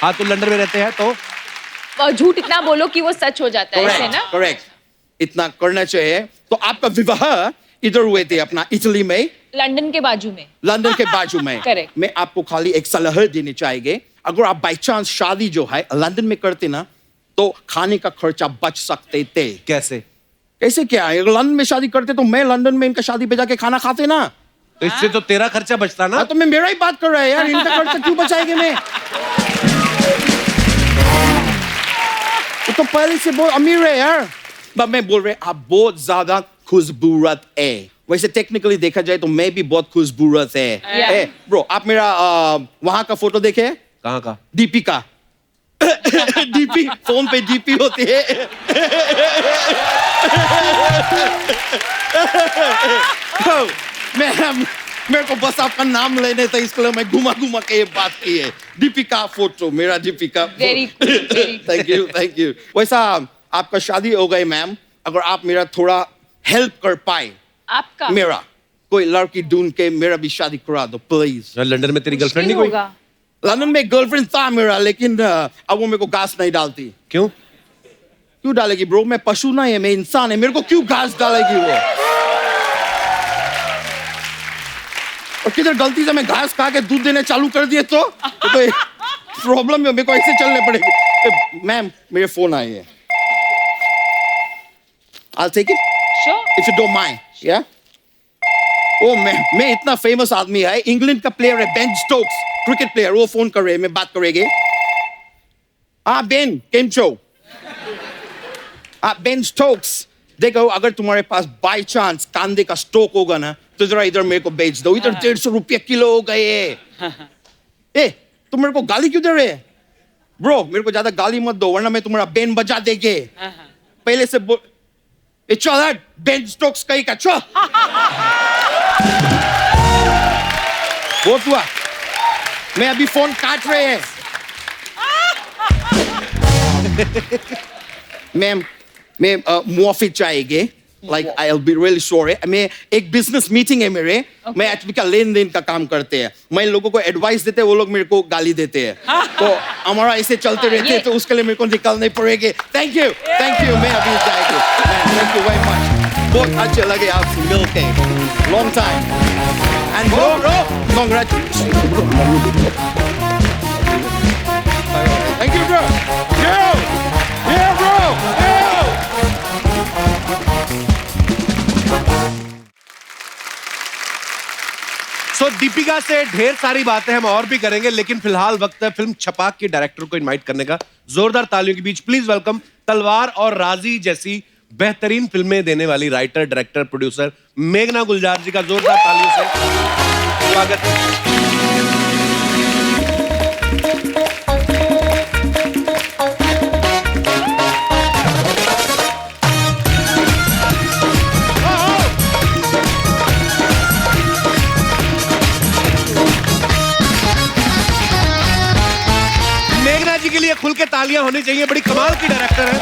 हाँ तो लंदन में रहते हैं तो और झूठ इतना बोलो कि वो सच हो जाता है, ऐसे ना? करेक्ट इतना करना चाहिए। तो आपका विवाह इधर हुए थे अपना इटली में, लंदन के बाजू में। लंदन के बाजू में। Correct. मैं आपको खाली एक सलाह देनी चाहिए। अगर आप बाई चांस शादी जो है लंदन में करते ना तो खाने का खर्चा बच सकते थे। कैसे? कैसे क्या है? अगर लंदन में शादी करते तो मैं लंदन में इनका शादी पे जाके खाना खाते ना। तो इससे तो तेरा खर्चा बचता ना। हाँ, तो मैं मेरा ही बात कर रहा है यार, इनका खर्चा क्यों बचाएंगे मैं? वो तो पहले से बहुत अमीर है यार। बट मैं बोल रहे आप बहुत ज्यादा खुशबूरत है। वैसे टेक्निकली देखा जाए तो मैं भी बहुत खुशबूरत है। Yeah. ब्रो आप मेरा वहां का फोटो देखे? कहाँ का? डीपी का। डीपी फोन पे डीपी होती है। मेरे को बस आपका नाम लेने था इसके लिए मैं घुमा घुमा के ये बात की है। दीपिका फोटो, मेरा Deepika. Very cool, very cool. Thank you. वैसा आपका शादी हो गई मैम, अगर आप मेरा थोड़ा हेल्प कर पाए, आपका मेरा कोई लड़की ढूंढ के मेरा भी शादी करा दो प्लीज। लंदन में तेरी गर्लफ्रेंड मुश्किल नहीं कोई? होगा। लंदन में गर्लफ्रेंड था मेरा, लेकिन अब वो मेरे को घास नहीं डालती। क्यों? क्यों डालेगी ब्रो? मैं पशु नहीं है, मैं इंसान है। मेरे को क्यों घास डालेगी वो? और किधर गलती से मैं घास खा के दूध देने चालू कर दिए तो प्रॉब्लम है। मेरे को ऐसे चलने पड़ेगी। मैम मेरे फोन आए हैं। I'll take it Sure. if you don't mind. Yeah? ओ मैं इतना फेमस आदमी है, इंग्लैंड का प्लेयर है बेन स्टोक्स, क्रिकेट प्लेयर। वो फोन कर रहे हैं, मैं बात करेंगे। हाँ बेन, केम छो? बेन स्टोक्स, देखो अगर तुम्हारे पास बाय चांस कांदे का स्टॉक होगा ना तो जरा इधर मेरे को बेच दो। इधर 150 रुपये किलो हो गए। ए तुम मेरे को गाली क्यों दे रहे हैं? ब्रो मेरे को ज्यादा गाली मत दो वरना मैं तुम्हारा बेन बजा देंगे। पहले से बोल ये चल बेन स्टोक्स कहीं का चल। बहुत हुआ, मैं अभी फोन काट रहे हैं। मैम मैं मुआफी चाहिए, like I'll be really sorry। मैं एक बिजनेस मीटिंग है मेरे, मैं एचपी का लेन देन का काम करते हैं, मैं लोगों को एडवाइस देते हैं, वो लोग मेरे को गाली देते हैं, तो हमारा ऐसे चलते रहते हैं, तो उसके लिए मेरे को निकलने पड़ेंगे। थैंक यू मैं अभी जाएगी। थैंक यू वेरी मच, बहुत अच्छे लगे आपसे मिल के, long time and bro congratulation. Thank you bro, yeah bro, सो दीपिका से ढेर सारी बातें हम और भी करेंगे, लेकिन फिलहाल वक्त है फिल्म छपाक के डायरेक्टर को इनवाइट करने का। जोरदार तालियों के बीच प्लीज वेलकम तलवार और राजी जैसी बेहतरीन फिल्में देने वाली राइटर, डायरेक्टर, प्रोड्यूसर मेघना गुलजार जी का जोरदार तालियों से स्वागत है। के लिए खुल के तालियां होनी चाहिए, बड़ी कमाल की डायरेक्टर है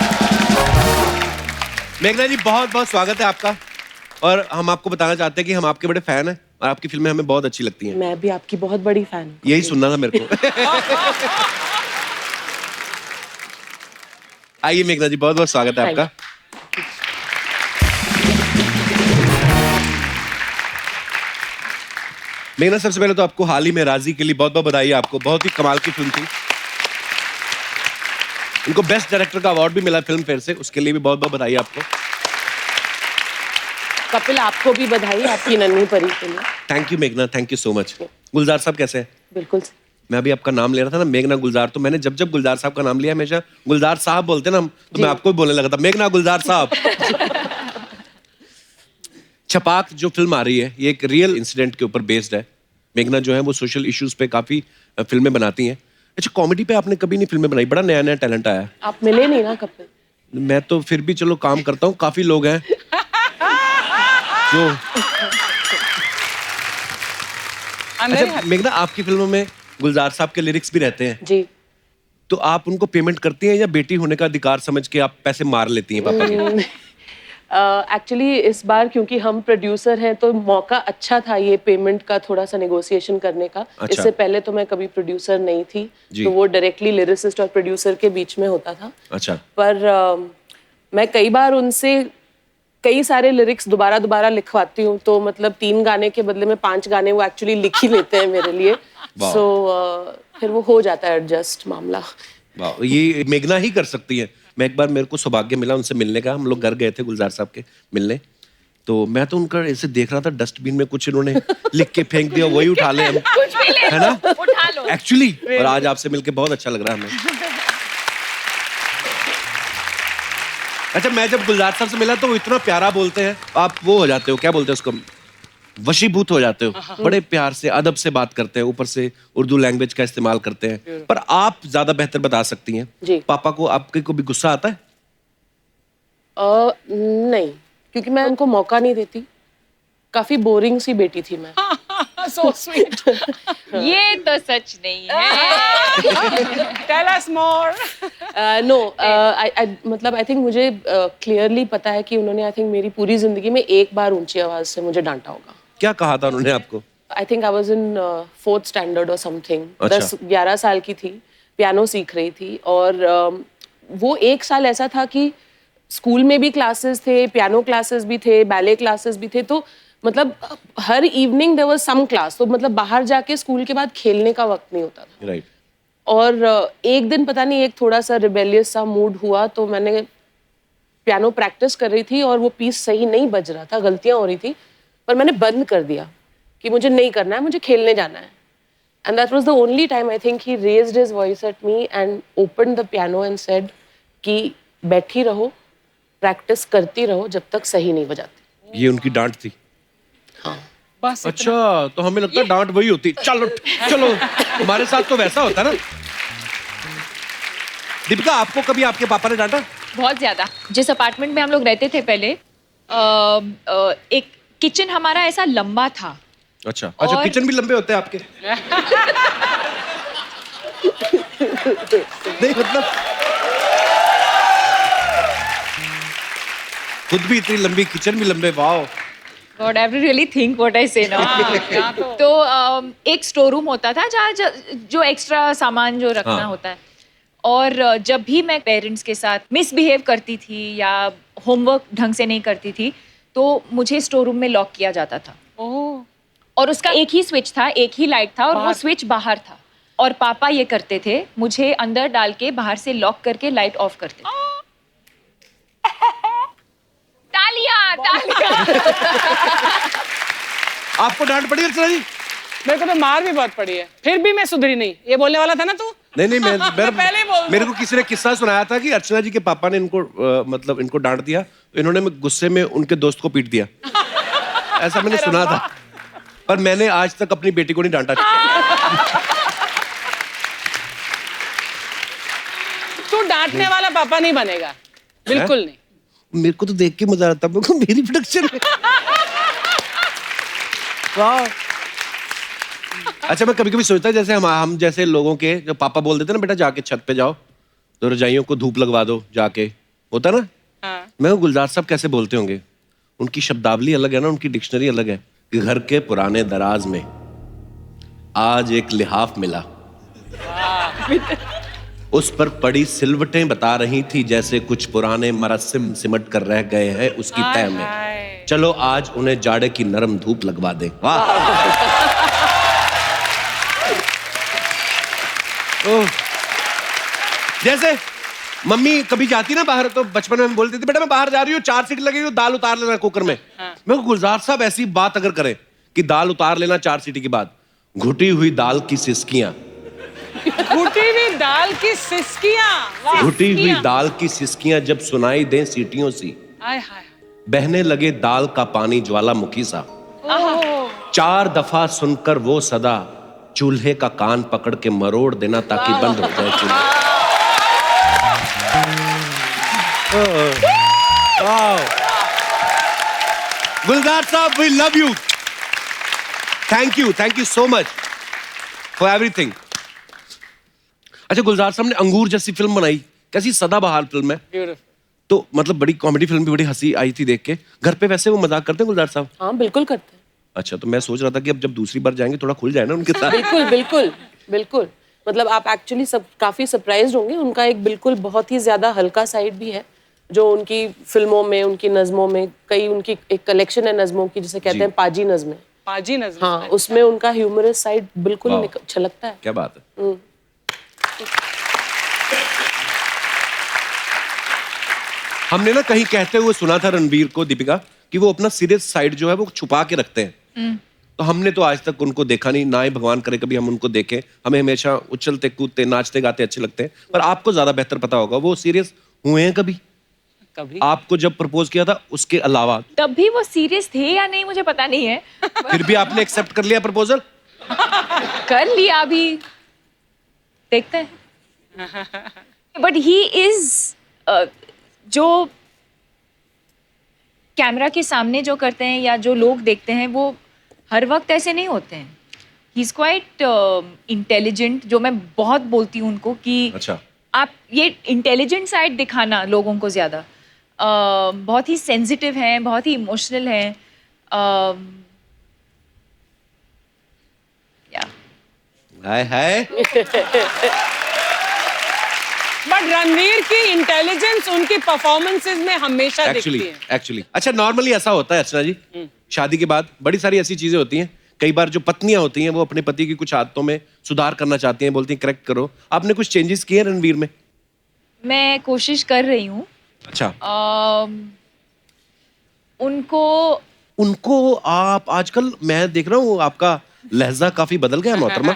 मेघना जी। बहुत बहुत स्वागत है आपका, और हम आपको बताना चाहते हैं कि हम आपके बड़े फैन हैं और आपकी फिल्में हमें बहुत अच्छी लगती हैं। मैं भी आपकी बहुत बड़ी फैन हूँ। यही सुनना था मेरे को। आइए मेघना जी, बहुत बहुत स्वागत है आपका। मेघना, सबसे पहले तो आपको हाल ही में राजी के लिए बहुत बहुत बधाई है आपको, बहुत ही कमाल की फिल्म थी। इनको बेस्ट डायरेक्टर का अवार्ड भी मिला फिल्म फेयर से, उसके लिए भी बहुत बहुत बधाई आपको। कपिल, आपको भी बधाई आपकी नन्ही परी के लिए। थैंक यू मेघना, थैंक यू सो मच। गुलजार साहब कैसे हैं? बिल्कुल। मैं अभी आपका नाम ले रहा था ना, मेघना गुलजार, तो मैंने जब जब गुलजार साहब का नाम लिया, हमेशा गुलजार साहब बोलते ना हम, तो मैं आपको भी बोलने लगा था मेघना गुलजार साहब। छपाक जो फिल्म आ रही है, ये एक रियल इंसिडेंट के ऊपर बेस्ड है। मेघना जो है वो सोशल इश्यूज पे काफी फिल्में बनाती हैं। अच्छा, कॉमेडी पे आपने कभी नहीं फिल्में बनाई? बड़ा नया नया टैलेंट आया है। आप मिले नहीं ना कपिल। मैं तो फिर भी चलो काम करता हूँ, काफी लोग हैं जो। अच्छा मेघना, आपकी फिल्मों में गुलजार साहब के लिरिक्स भी रहते हैं जी, तो आप उनको पेमेंट करती हैं या बेटी होने का अधिकार समझ के आप पैसे मार लेती हैं पापा के? एक्चुअली इस बार क्योंकि हम प्रोड्यूसर हैं तो मौका अच्छा था ये पेमेंट का थोड़ा सा नेगोशिएशन करने का। अच्छा। इससे पहले तो मैं कभी प्रोड्यूसर नहीं थी, तो वो डायरेक्टली लिरिसिस्ट और प्रोड्यूसर के बीच में होता था। अच्छा। पर मैं कई बार उनसे कई सारे लिरिक्स दोबारा लिखवाती हूँ, तो मतलब 3 गाने के बदले में 5 गाने वो एक्चुअली लिख ही लेते हैं मेरे लिए। सो फिर वो हो जाता है एडजस्ट मामला। वाह, ये मेघना ही कर सकती है। मैं एक बार, मेरे को सौभाग्य मिला उनसे मिलने का, हम लोग घर गए थे गुलजार साहब के मिलने, तो मैं तो उनका ऐसे देख रहा था, डस्टबिन में कुछ इन्होंने लिख के फेंक दिया, वही उठा ले हम, कुछ भी ले है ना, उठा लो एक्चुअली। और आज आपसे मिलके बहुत अच्छा लग रहा है हमें। अच्छा, मैं जब गुलजार साहब से मिला तो वो इतना प्यारा बोलते हैं, आप वो हो जाते हो, क्या बोलते हैं उसको, वशीभूत हो जाते हो। बड़े प्यार से, अदब से बात करते हैं, ऊपर से उर्दू लैंग्वेज का इस्तेमाल करते हैं। पर आप ज्यादा बेहतर बता सकती हैं। जी। पापा को आपके को भी गुस्सा आता है? नहीं, क्योंकि मैं उनको मौका नहीं देती। काफी बोरिंग सी बेटी थी मैं। so sweet। ये तो सच नहीं है। Tell us more। No, मतलब आई थिंक मुझे क्लियरली पता है कि उन्होंने आई थिंक मेरी पूरी जिंदगी में एक बार ऊंची आवाज से मुझे डांटा होगा। क्या कहा था उन्होंने आपको? I think I was in 4th standard और समथिंग। अच्छा। 10-11 साल की थी, पियानो सीख रही थी, और वो एक साल ऐसा था कि स्कूल में भी क्लासेस थे, पियानो क्लासेस भी थे, बैले क्लासेस भी थे, तो मतलब हर evening there was some class, तो मतलब बाहर जाके स्कूल के बाद खेलने का वक्त नहीं होता था। राइट। और एक दिन पता नहीं, एक थोड़ा सा रिबेलियस सा मूड हुआ, तो मैंने पियानो प्रैक्टिस कर रही थी और वो पीस सही नहीं बज रहा था, गलतियां हो रही थी, पर मैंने बंद कर दिया कि मुझे नहीं करना है, मुझे खेलने जाना है। And that was the only time I think he raised his voice at me and opened the piano and said कि बैठी रहो, प्रैक्टिस करती रहो जब तक सही नहीं बजाती। ये उनकी डांट थी? हाँ। बस अच्छा, तो हमें लगता है डांट वही होती, चलो चलो, हमारे साथ तो वैसा होता है ना। दीपिका, आपको कभी आपके पापा ने डांटा? बहुत ज्यादा। जिस अपार्टमेंट में हम लोग रहते थे पहले, एक किचन हमारा ऐसा लंबा था। अच्छा और- किचन भी लंबे होते हैं आपके? नहीं मतलब खुद भी इतनी लंबी, किचन भी लंबे, wow. God, I have to really think what I say now. तो एक स्टोर रूम होता था जहाँ जो एक्स्ट्रा सामान जो रखना हाँ। होता है। और जब भी मैं पेरेंट्स के साथ मिसबिहेव करती थी या होमवर्क ढंग से नहीं करती थी तो मुझे स्टोर रूम में लॉक किया जाता था। और उसका एक ही स्विच था, एक ही लाइट था और वो स्विच बाहर था। और पापा ये करते थे, मुझे अंदर डाल के बाहर से लॉक करके लाइट ऑफ करते थे। तालियां, तालियां। आपको डांट पड़ी अर्चना जी? मेरे को तो मार भी बहुत पड़ी है, फिर भी मैं सुधरी नहीं। ये बोलने वाला था ना तू? नहीं मैं पहले ही बोल दूं। मेरे को किसी ने किस्सा सुनाया था कि अर्चना जी के पापा ने इनको मतलब इनको डांट दिया तो इन्होंने गुस्से में उनके दोस्त को पीट दिया। ऐसा मैंने सुना था, पर मैंने आज तक अपनी बेटी को नहीं डांटा। तू डांटने वाला पापा नहीं बनेगा, बिल्कुल नहीं। मेरे को तो देख के मजा आता है, मेरे को मेरी प्रोडक्शन है। वाह। अच्छा मैं कभी कभी सोचता जैसे हम जैसे लोगों के जो पापा बोल देते ना बेटा जाके छत पे जाओ तो रजाइयों को धूप लगवा दो जाके, होता ना। हाँ। मैं वो गुलजार साहब कैसे बोलते होंगे, उनकी शब्दावली अलग है ना, उनकी डिक्शनरी अलग है कि घर के पुराने दराज में आज एक लिहाफ मिला, उस पर पड़ी सिलवटें बता रही थी जैसे कुछ पुराने मरस्सिम सिमट कर रह गए हैं उसकी तह में, चलो आज उन्हें जाड़े की नरम धूप लगवा दें। वाह। ओह। जैसे मम्मी कभी जाती ना बाहर तो बचपन में बोलती थी बेटा मैं बाहर जा रही हूँ, 4 सीटी लगेगी तो दाल उतार लेना कुकर में। मैं गुलजार साहब ऐसी बात अगर करें कि दाल उतार लेना 4 सीटी के बाद, घुटी हुई दाल की सिसकियां, घुटी हुई दाल की सिसकियां, घुटी हुई दाल की सिसकियां जब सुनाई दें सीटियों सी, हाय हाय। बहने लगे दाल का पानी ज्वालामुखी सा, 4 दफा सुनकर वो सदा, चूल्हे का कान पकड़ के मरोड़ देना ताकि बंद हो जाए चूल्हा। Gulzar Sahab we love you, thank you so much for everything. अच्छा गुलजार साहब ने अंगूर जैसी फिल्म बनाई, कैसी सदाबहार फिल्म है, Beautiful. तो मतलब बड़ी कॉमेडी फिल्म भी, बड़ी हंसी आई थी देख के। घर पे वैसे वो मजाक करते हैं गुलजार साहब? हाँ बिल्कुल करते हैं। अच्छा तो मैं सोच रहा था कि अब जब दूसरी बार जाएंगे थोड़ा खुल जाए ना उनके साथ। बिल्कुल बिल्कुल बिल्कुल, मतलब आप एक्चुअली सब काफी सरप्राइज्ड होंगे। उनका एक बिल्कुल बहुत ही ज्यादा हल्का साइड भी है जो उनकी फिल्मों में, उनकी नज़मों में, कई उनकी एक कलेक्शन है नज़मों की जिसे कहते हैं पाजी नज़में। पाजी नज़र। हाँ उसमें उनका ह्यूमरस साइड बिल्कुल वाह। छलकता है। क्या बात है। हमने ना कहीं कहते हुए सुना था रणवीर को, दीपिका, कि वो अपना सीरियस साइड जो है वो छुपा के रखते हैं। तो हमने तो आज तक उनको देखा नहीं, ना ही भगवान करे कभी हम उनको देखें। हमें हमेशा उछलते कूदते नाचते गाते अच्छे लगते हैं, पर आपको ज्यादा बेहतर पता होगा वो सीरियस हुए हैं कभी? कभी आपको जब प्रपोज किया था उसके अलावा? तब भी वो सीरियस थे या नहीं मुझे पता नहीं है। फिर भी आपने एक्सेप्ट कर लिया प्रपोजल? कर लिया, अभी देखते हैं। बट ही इज जो कैमरा के सामने जो करते हैं या जो लोग देखते हैं वो हर वक्त ऐसे नहीं होते हैं। ही इज क्वाइट इंटेलिजेंट, जो मैं बहुत बोलती हूँ उनको कि अच्छा आप ये इंटेलिजेंट साइड दिखाना लोगों को ज्यादा। बहुत ही सेंसिटिव हैं, बहुत ही इमोशनल हैं। हाय हाय। बट रणवीर की इंटेलिजेंस उनकी परफॉर्मेंसेस में हमेशा दिखती है। एक्चुअली अच्छा नॉर्मली ऐसा होता है अर्चना जी, शादी के बाद बड़ी सारी ऐसी चीजें होती हैं, कई बार जो पत्नियां होती हैं वो अपने पति की कुछ आदतों में सुधार करना चाहती हैं, बोलती हैं करेक्ट करो। आपने कुछ चेंजेस किए रणवीर में? मैं कोशिश कर रही हूँ। अच्छा उनको आप आजकल मैं देख रहा हूँ आपका लहजा काफी बदल गया मोहतरमा।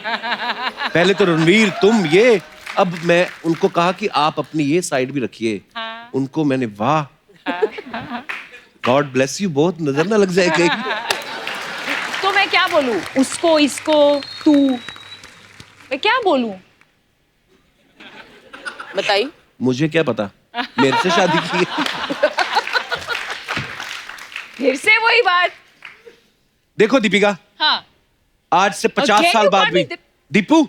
पहले तो रणवीर तुम ये, अब मैं उनको कहा कि आप अपनी ये साइड भी रखिए। उनको मैंने वाह गॉड ब्लेस यू बोथ, नजर ना लग जाए कहीं। तो मैं क्या बोलूं उसको, इसको, तू, मैं क्या बोलूं? बताइए। मुझे क्या पता, मेरे से शादी की है। फिर से वही बात। देखो दीपिका, हाँ आज से 50 Can साल you बाद call भी, me दीपू,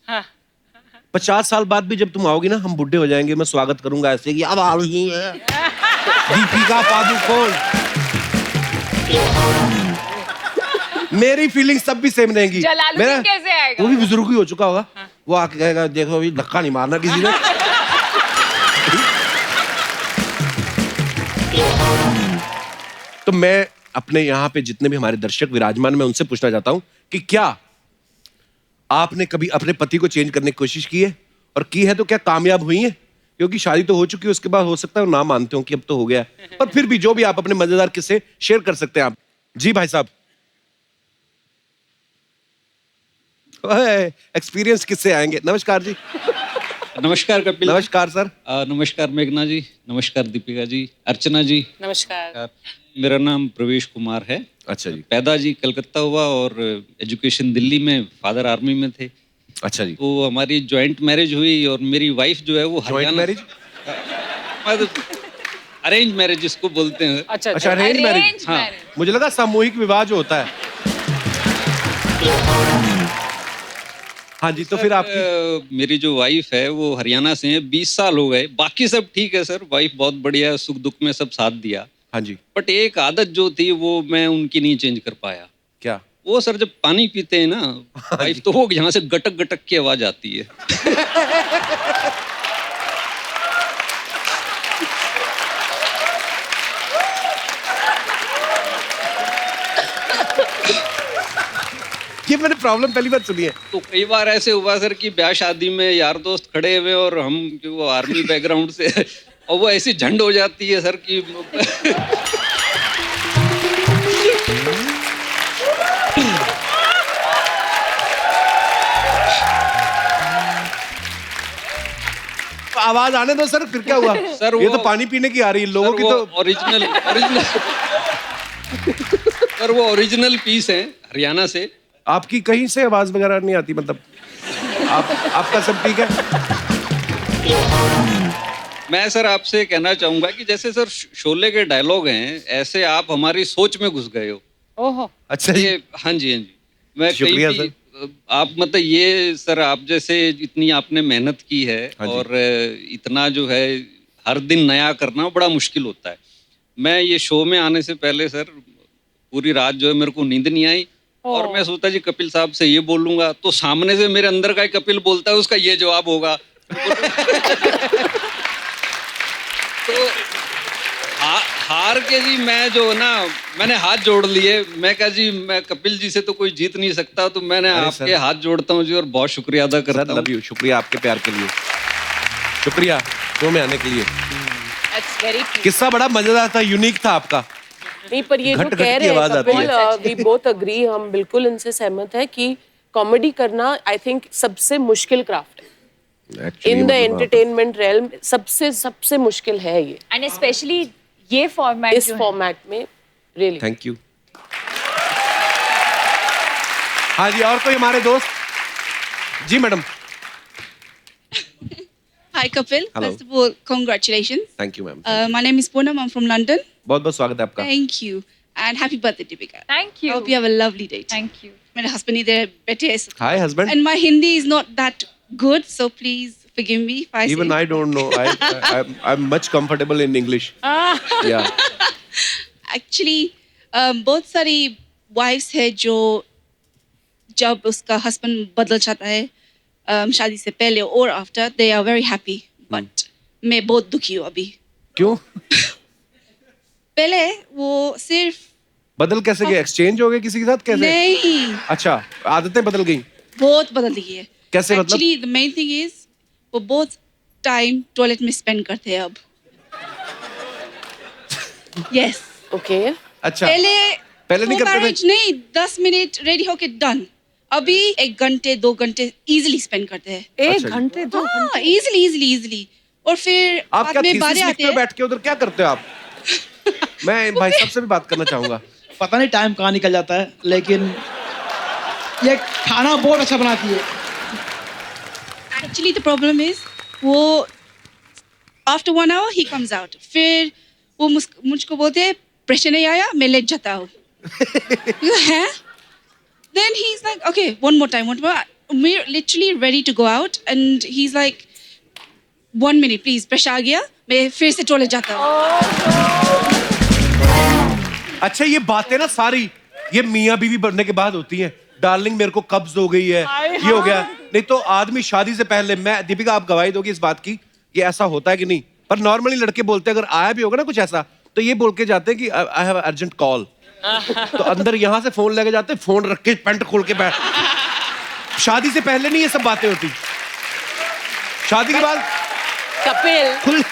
हाँ 50 साल बाद भी जब तुम आओगी ना, हम बुढ़े हो जाएंगे, मैं स्वागत करूंगा ऐसे कि अब आ रही है दीपिका पादुकोण। मेरी फीलिंग्स तब भी सेम रहेंगी। जलालुद्दीन कैसे आएगा? वो भी बुजुर्ग ही हो चुका होगा, वो आके कहेगा देखो अभी धक्का नहीं मारना किसी ने। तो मैं अपने यहाँ पे जितने भी हमारे दर्शक विराजमान, मैं उनसे पूछना चाहता हूं कि क्या आपने कभी अपने पति को चेंज करने की कोशिश की है, और की है तो क्या कामयाब हुई है? क्योंकि शादी तो हो चुकी है, उसके बाद हो सकता है वो ना मानते हो कि अब तो हो गया, पर फिर भी जो भी आप अपने मजेदार किस्से शेयर कर सकते हैं आप। जी भाई साहब, एक्सपीरियंस किससे आएंगे? नमस्कार जी। नमस्कार कपिल। नमस्कार सर। नमस्कार मेघना जी, नमस्कार दीपिका जी, अर्चना जी। नमस्कार। मेरा नाम प्रवेश कुमार है। अच्छा जी। पैदा जी कलकत्ता हुआ और एजुकेशन दिल्ली में, फादर आर्मी में थे। अच्छा जी। तो हमारी जॉइंट मैरिज हुई और मेरी वाइफ जो है वो जॉइंट मैरिज? अरेंज मैरिज जिसको बोलते हैं। अच्छा अच्छा, अरेंज मैरिज। Arranged हाँ। marriage। मुझे लगा सामूहिक विवाह जो होता है। हाँ जी, तो फिर आपकी मेरी जो वाइफ है वो हरियाणा से है, 20 साल हो गए, बाकी सब ठीक है सर, वाइफ बहुत बढ़िया है, सुख दुख में सब साथ दिया। हाँ जी। बट एक आदत जो थी वो मैं उनकी नहीं चेंज कर पाया। क्या? वो सर जब पानी पीते हैं ना वाइफ, तो वो यहाँ से गटक गटक की आवाज आती है। ये मैंने प्रॉब्लम पहली बार सुनी है। तो कई बार ऐसे हुआ सर कि ब्याह शादी में यार दोस्त खड़े हुए और हम जो वो आर्मी बैकग्राउंड से और वो ऐसी झंड हो जाती है सर कि आवाज आने दो सर, फिर क्या हुआ? सर ये वो- तो पानी पीने की आ रही है, लोगों सर की वो तो ओरिजिनल ओरिजिनल सर वो ओरिजिनल पीस है हरियाणा से। आपकी कहीं से आवाज वगैरह नहीं आती, मतलब आपका सब ठीक है? मैं सर आपसे कहना चाहूंगा कि जैसे सर शोले के डायलॉग हैं, ऐसे आप हमारी सोच में घुस गए हो। ओहो। अच्छा जी। ये हाँ जी, हाँ जी। मैं शुक्रिया कहीं भी आप मतलब ये सर आप जैसे इतनी आपने मेहनत की है हाँ जी। और इतना जो है हर दिन नया करना बड़ा मुश्किल होता है। मैं ये शो में आने से पहले सर पूरी रात जो है मेरे को नींद नहीं आई और मैं सोचा जी कपिल साहब से ये बोलूंगा, तो सामने से मेरे अंदर का ही कपिल बोलता है, उसका ये जवाब होगा। तो हार के जी मैं जो ना मैंने हाथ जोड़ लिए, मैं कहा जी मैं कपिल जी से तो कोई जीत नहीं सकता, तो मैंने अरे आपके सर। हाथ जोड़ता हूँ जी और बहुत शुक्रिया अदा सर करता हूँ। लव यू, शुक्रिया आपके प्यार के लिए, शुक्रिया शो में आने के लिए। That's very cute. किस्सा बड़ा मजेदार था, यूनिक था आपका। नहीं, पर ये जो घट-घट कह की रहे हैं आवाज आती कपिल, वी बोथ अग्री, हम बिल्कुल इनसे सहमत है कि कॉमेडी करना आई थिंक सबसे मुश्किल क्राफ्ट है इन द एंटरटेनमेंट रेल्म। सबसे सबसे मुश्किल है ये एंड स्पेशली ये फॉर्मेट इस फॉर्मेट में, रियली। Thank you. हाँ जी, और कोई हमारे दोस्त? जी madam. Hi Kapil. Hello. First of all, congratulations. Thank you ma'am. My name is Poonam. I'm from London. बहुत बहुत स्वागत है आपका। Thank you. And happy birthday, Deepika. Thank I you hope you have a lovely day. Thank you. मेरे husband इधर बैठे हैं। हाय husband. And my Hindi is not that good, so please forgive me if I Even say. I don't know. I'm much comfortable in English. Yeah. Actually, बहुत सारी wives है जो जब उसका husband बदल जाता है शादी से पहले और after, they are very happy. But मैं बहुत दुखी हूँ अभी। क्यों? पहले वो सिर्फ बदल कैसे गए? एक्सचेंज हो गए किसी के साथ कैसे? नहीं, अच्छा, आदतें बदल गई। बहुत बदल गई है। कैसे मतलब? Actually, the main thing is वो बहुत टाइम टॉयलेट में स्पेंड करते हैं अब। Yes. ओके, अच्छा, पहले नहीं करते थे? marriage नहीं, 10 मिनट रेडी होके डन। अभी 1 घंटे 2 घंटे इजीली स्पेंड करते हैं। 1 घंटे 2 हाँ, इजीली और फिर आप बाद क्या में थीसिस बातें आते लिखते हो हैं। बैठ के उधर? क्या करते हो आप? मैं भाई साहब से भी बात करना चाहूंगा। पता नहीं टाइम कहाँ निकल जाता है, लेकिन ये खाना बहुत अच्छा बनाती है। Actually, the problem is वो after 1 hour he comes out. फिर वो मुझको बोलते हैं प्रेशर नहीं आया, मैं लेट जाता हूँ। है? Then he's like, okay, one more time. We're literally ready to go out, and he's like, 1 minute, please. Pressure आ गया, मैं फिर से टॉयलेट जाता हूँ। अच्छा, ये बातें ना सारी ये मियाँ बीवी बनने के बाद होती हैं। डार्लिंग मेरे को कब्ज हो गई है, ये हो गया। नहीं तो आदमी शादी से पहले, मैं दीपिका आप गवाही दोगी इस बात की, ये ऐसा होता है कि नहीं? पर नॉर्मली लड़के बोलते हैं, अगर आया भी होगा ना कुछ ऐसा, तो ये बोल के जाते हैं कि आई हैव अर्जेंट कॉल। तो अंदर यहाँ से फोन लेके जाते हैं, फोन रख के पैंट खोल के बैठ। शादी से पहले नहीं ये सब बातें होती, शादी के बाद कपिल, खुल।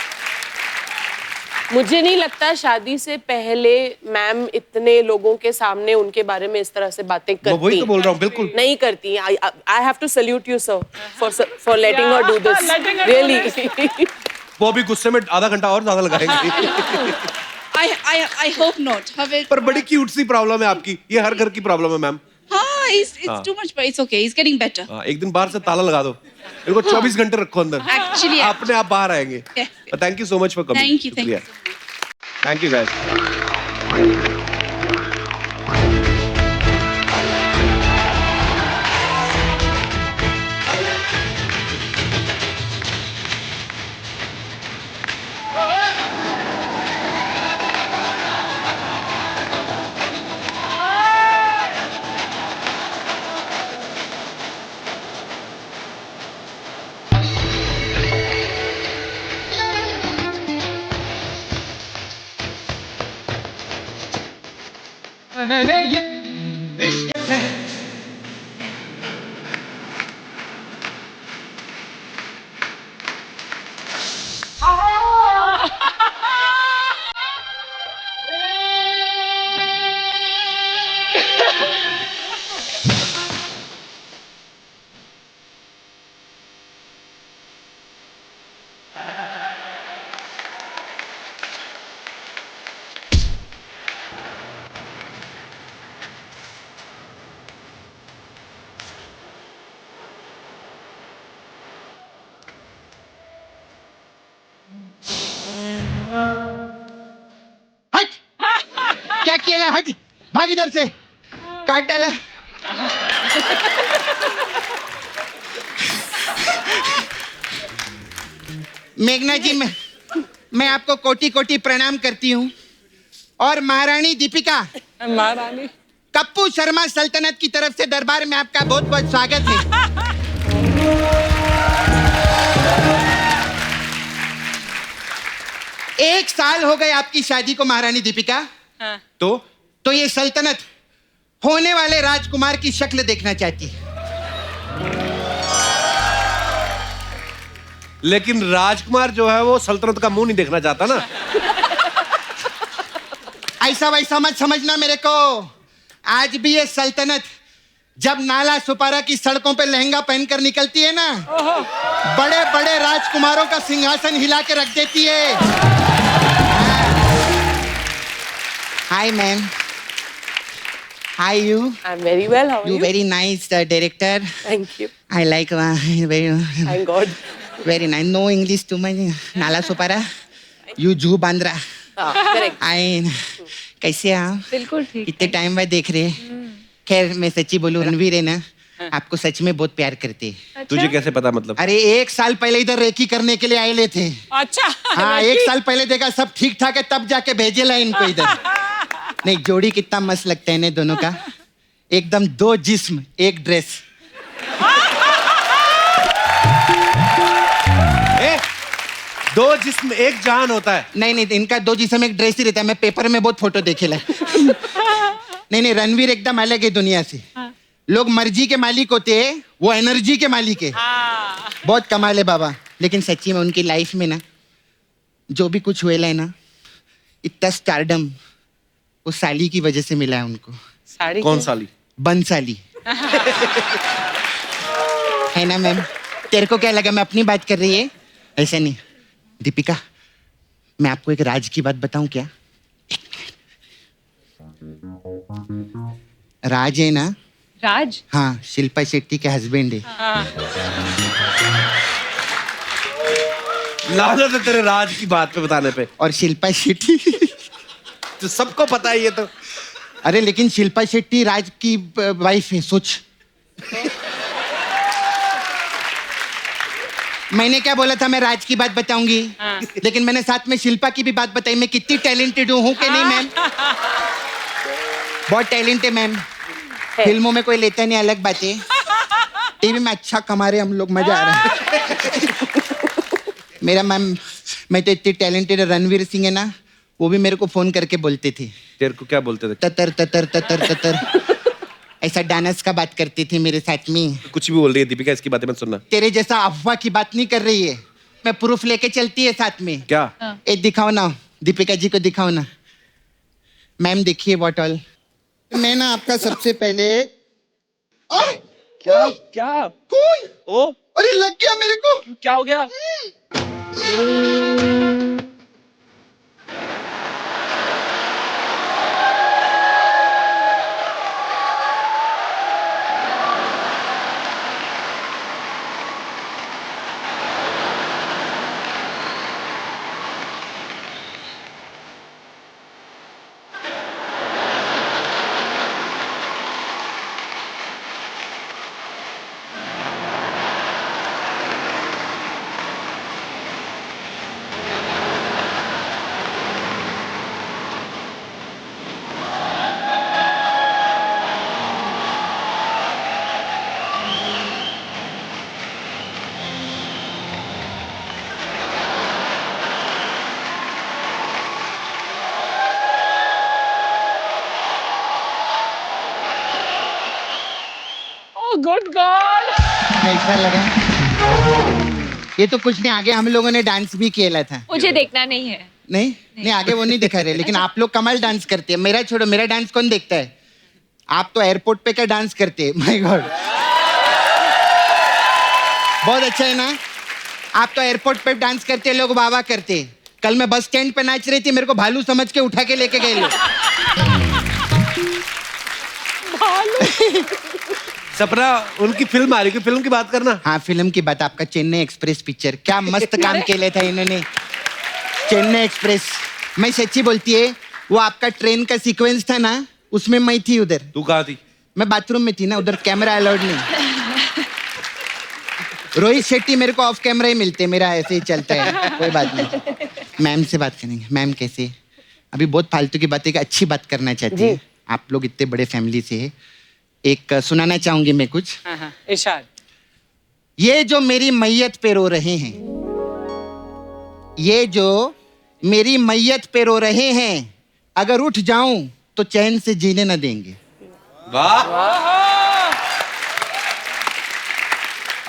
मुझे नहीं लगता शादी से पहले मैम इतने लोगों के सामने उनके बारे में इस तरह से बातें करती। वही तो बोल रहा हूँ, बिल्कुल नहीं करती। I have to salute you sir for letting her do this, really. वो भी गुस्से में आधा घंटा और ज्यादा लगाएंगे। I hope not. पर बड़ी क्यूट सी प्रॉब्लम है आपकी, ये हर घर की प्रॉब्लम है मैम। हाँ, it's too much, but it's okay. It's getting better. एक दिन बाहर से ताला लगा दो, इनको 24 घंटे रखो अंदर। Actually, अपने आप बाहर आएंगे। Thank you so much for coming. Thank you. Thank you guys. क्या किया? हट, भाग इधर से, काट डाला। मेघना जी, मैं आपको कोटि कोटि प्रणाम करती हूँ। और महारानी दीपिका, महारानी कप्पू शर्मा सल्तनत की तरफ से दरबार में आपका बहुत बहुत स्वागत है। एक साल हो गए आपकी शादी को महारानी दीपिका। हाँ। तो ये सल्तनत होने वाले राजकुमार की शक्ल देखना चाहती है। लेकिन राजकुमार जो है वो सल्तनत का मुंह नहीं देखना चाहता ना। ऐसा वैसा मत समझना मेरे को। आज भी ये सल्तनत जब नाला सुपारा की सड़कों पे लहंगा पहनकर निकलती है ना, बड़े बड़े राजकुमारों का सिंहासन हिला के रख देती है। Hi ma'am, hi you? I am very well, how are you you? Very nice director. Thank you. I like very thank God. Very nice. No English too much. Nala Sopara, you जू बांद्रा। करेक्ट। आई कैसे आप? बिल्कुल ठीक। इतने टाइम बाद देख रहे हैं। खैर मैं सच्ची बोलूं, रणवीर है ना, आपको सच में बहुत प्यार करते हैं। तुझे कैसे पता? मतलब अरे 1 साल पहले इधर रेकी करने के लिए आए थे। अच्छा। हाँ, 1 साल पहले देखा सब ठीक ठाक है, तब जाके भेजे ला इनको इधर। नहीं, जोड़ी कितना मस्त लगता है ना दोनों का, एकदम 2 जिस्म 1 ड्रेस। दो जिस्म एक जान होता है। नहीं, इनका 2 जिस्म 1 ड्रेस ही रहता है। मैं पेपर में बहुत फोटो देखे ला। नहीं, रणवीर एकदम अलग है दुनिया से। लोग मर्जी के मालिक होते हैं, वो एनर्जी के मालिक है। बहुत कमाल है बाबा। लेकिन सच्ची में उनकी लाइफ में ना जो भी कुछ हुआ है ना, इतना स्टारडम वो साली की वजह से मिला है उनको। साड़ी कौन साली? बंसाली। है ना मैम? तेरे को क्या लगा मैं अपनी बात कर रही है? ऐसा नहीं। दीपिका, मैं आपको एक राज की बात बताऊं क्या? राज है ना? राज? हाँ, शिल्पा शेट्टी के हस्बैंड है। लानत है तेरे राज की बात पे बताने पे। और शिल्पा शेट्टी तो सबको पता है ये तो। अरे लेकिन शिल्पा शेट्टी राज की वाइफ है, सोच। मैंने क्या बोला था, मैं राज की बात बताऊंगी, लेकिन मैंने साथ में शिल्पा की भी बात बताई। मैं कितनी टैलेंटेड हूँ कि नहीं मैम? बहुत टैलेंट है मैम। फिल्मों में कोई लेता नहीं, अलग बात है। टीवी में अच्छा कमा रहे हम लोग, मजा आ रहा है। मेरा मैम, मैं तो इतनी टैलेंटेड, रणवीर सिंह है ना, वो भी मेरे को फोन करके बोलते थे। तेरे को क्या बोलते थे? ततर ततर ततर ततर ऐसा डांस का बात करती थी मेरे साथ में। कुछ भी बोल रही है दीपिका, इसकी बातें मत सुनना। तेरे जैसा अफवाह की बात नहीं कर रही है, मैं प्रूफ लेके चलती है साथ में। क्या? एक दिखाओ ना, दीपिका जी को दिखाओ ना। मैम देखिए व्हाट ऑल। मैं ना आपका सबसे पहले क्या क्या कोई ओ अरे लग गया मेरे को। क्या हो गया? गुड गॉड, ऐसा लगा। ये तो कुछ नहीं, आगे हम लोगों ने डांस भी किया था। मुझे देखना नहीं है। नहीं आगे वो नहीं दिखा रहे, लेकिन आप लोग कमाल डांस करते हैं। मेरा छोड़ो, मेरा डांस कौन देखता है? आप तो एयरपोर्ट पे क्या डांस करते हैं, माय गॉड। बहुत अच्छा है ना? आप तो एयरपोर्ट पे डांस करते हैं, लोग वाह वाह करते हैं। कल मैं बस स्टैंड पे नाच रही थी, मेरे को भालू समझ के उठा के लेके गए लोग। सपना, उनकी फिल्म आ रही है, फिल्म की बात करना। हाँ फिल्म की बात, आपका चेन्नई एक्सप्रेस पिक्चर, क्या मस्त काम किया था इन्होंने। चेन्नई एक्सप्रेस, मैं सच्ची बोलती है, वो आपका ट्रेन का सीक्वेंस था ना, उसमें मैं थी उधर। तू कहाँ थी? मैं बाथरूम में थी ना, उधर कैमरा अलाउड नहीं। रोहित शेट्टी मेरे को ऑफ कैमरा ही मिलते, मेरा ऐसे ही चलता है, कोई बात नहीं। मैम से बात करेंगे। मैम कैसे? अभी बहुत फालतू की बातें, अच्छी बात करना चाहती है। आप लोग इतने बड़े फैमिली से है, एक सुनाना चाहूंगी मैं कुछ। इरशाद। ये जो मेरी मैयत पे रो रहे हैं, ये जो मेरी मैयत पे रो रहे हैं, अगर उठ जाऊं तो चैन से जीने न देंगे। वाह,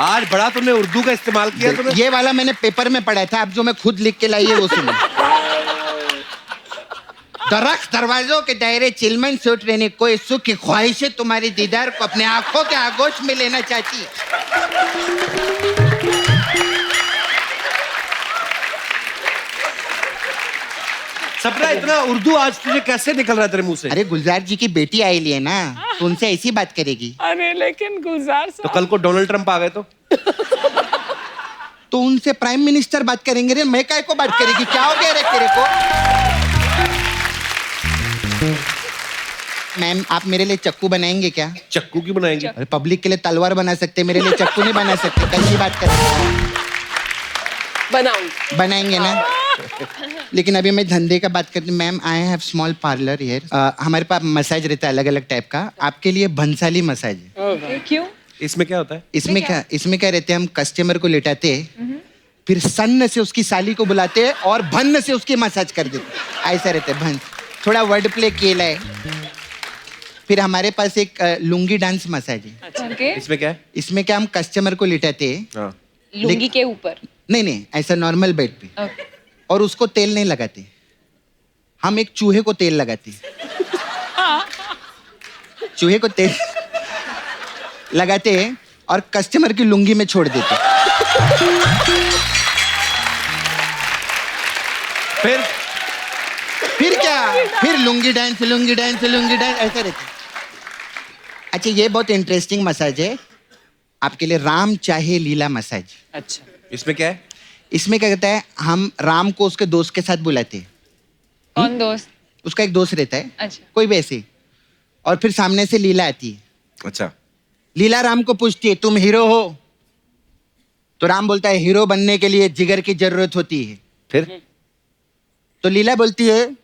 आज बड़ा तुमने उर्दू का इस्तेमाल किया। तुमने ये वाला मैंने पेपर में पढ़ा था, अब जो मैं खुद लिख के लाई है वो सुनो। दरख्त दरवाजों के दायरे चिलमन से उठ रहने, कोई सुख की ख्वाहिशें तुम्हारी दीदार को अपने आंखों के आगोश में लेना चाहती है। सपना, इतना उर्दू आज तुझे कैसे निकल रहा है तेरे मुंह से? अरे गुलजार जी की बेटी आई है ना, तो उनसे ऐसी बात करेगी। अरे लेकिन गुलजार तो कल को डोनाल्ड ट्रंप आ गए तो उनसे प्राइम मिनिस्टर बात करेंगे रे, मैं काय को बात करेगी? क्या हो गया रे तेरे को? मैम आप मेरे लिए चक्कू बनाएंगे क्या? चक्कू क्यों बनाएंगे? अरे पब्लिक के लिए तलवार बना सकते, मेरे लिए चक्कू नहीं बना सकते। कल की बात करें, बनाएंगे ना। लेकिन अभी मैं धंधे का बात करती हूँ। Ma'am I have small parlour here. हमारे पास मसाज रहता है अलग अलग टाइप का, आपके लिए भंसाली मसाज है। क्यों? इसमें क्या होता है? इसमें क्या रहते हैं, हम कस्टमर को लेटाते हैं, फिर सन्न से उसकी साली को बुलाते हैं और भन्न से उसकी मसाज कर देते, ऐसा रहता है। भन्न, थोड़ा वर्ड प्ले किया है। फिर हमारे पास एक लुंगी डांस मसाज है। Okay. इसमें क्या है? इसमें क्या, हम कस्टमर को लिटाते हैं। हाँ। लुंगी के ऊपर? नहीं, ऐसा नॉर्मल बेड पे। Okay. और उसको तेल नहीं लगाते, हम एक चूहे को तेल लगाते। चूहे को तेल लगाते हैं और कस्टमर की लुंगी में छोड़ देते। फिर क्या, फिर लुंगी डांस ऐसा रहता है। अच्छा ये बहुत इंटरेस्टिंग मसाज है आपके लिए, राम चाहे लीला मसाज। अच्छा, इसमें क्या है? इसमें क्या कहता है, हम राम को उसके दोस्त के साथ बुलाते हैं। कौन दोस्त? उसका एक दोस्त रहता है, अच्छा। कोई भी ऐसे। और फिर सामने से लीला आती है। अच्छा। लीला राम को पूछती है, तुम हीरो हो? तो राम बोलता है, हीरो बनने के लिए जिगर की जरूरत होती है। फिर तो लीला बोलती है,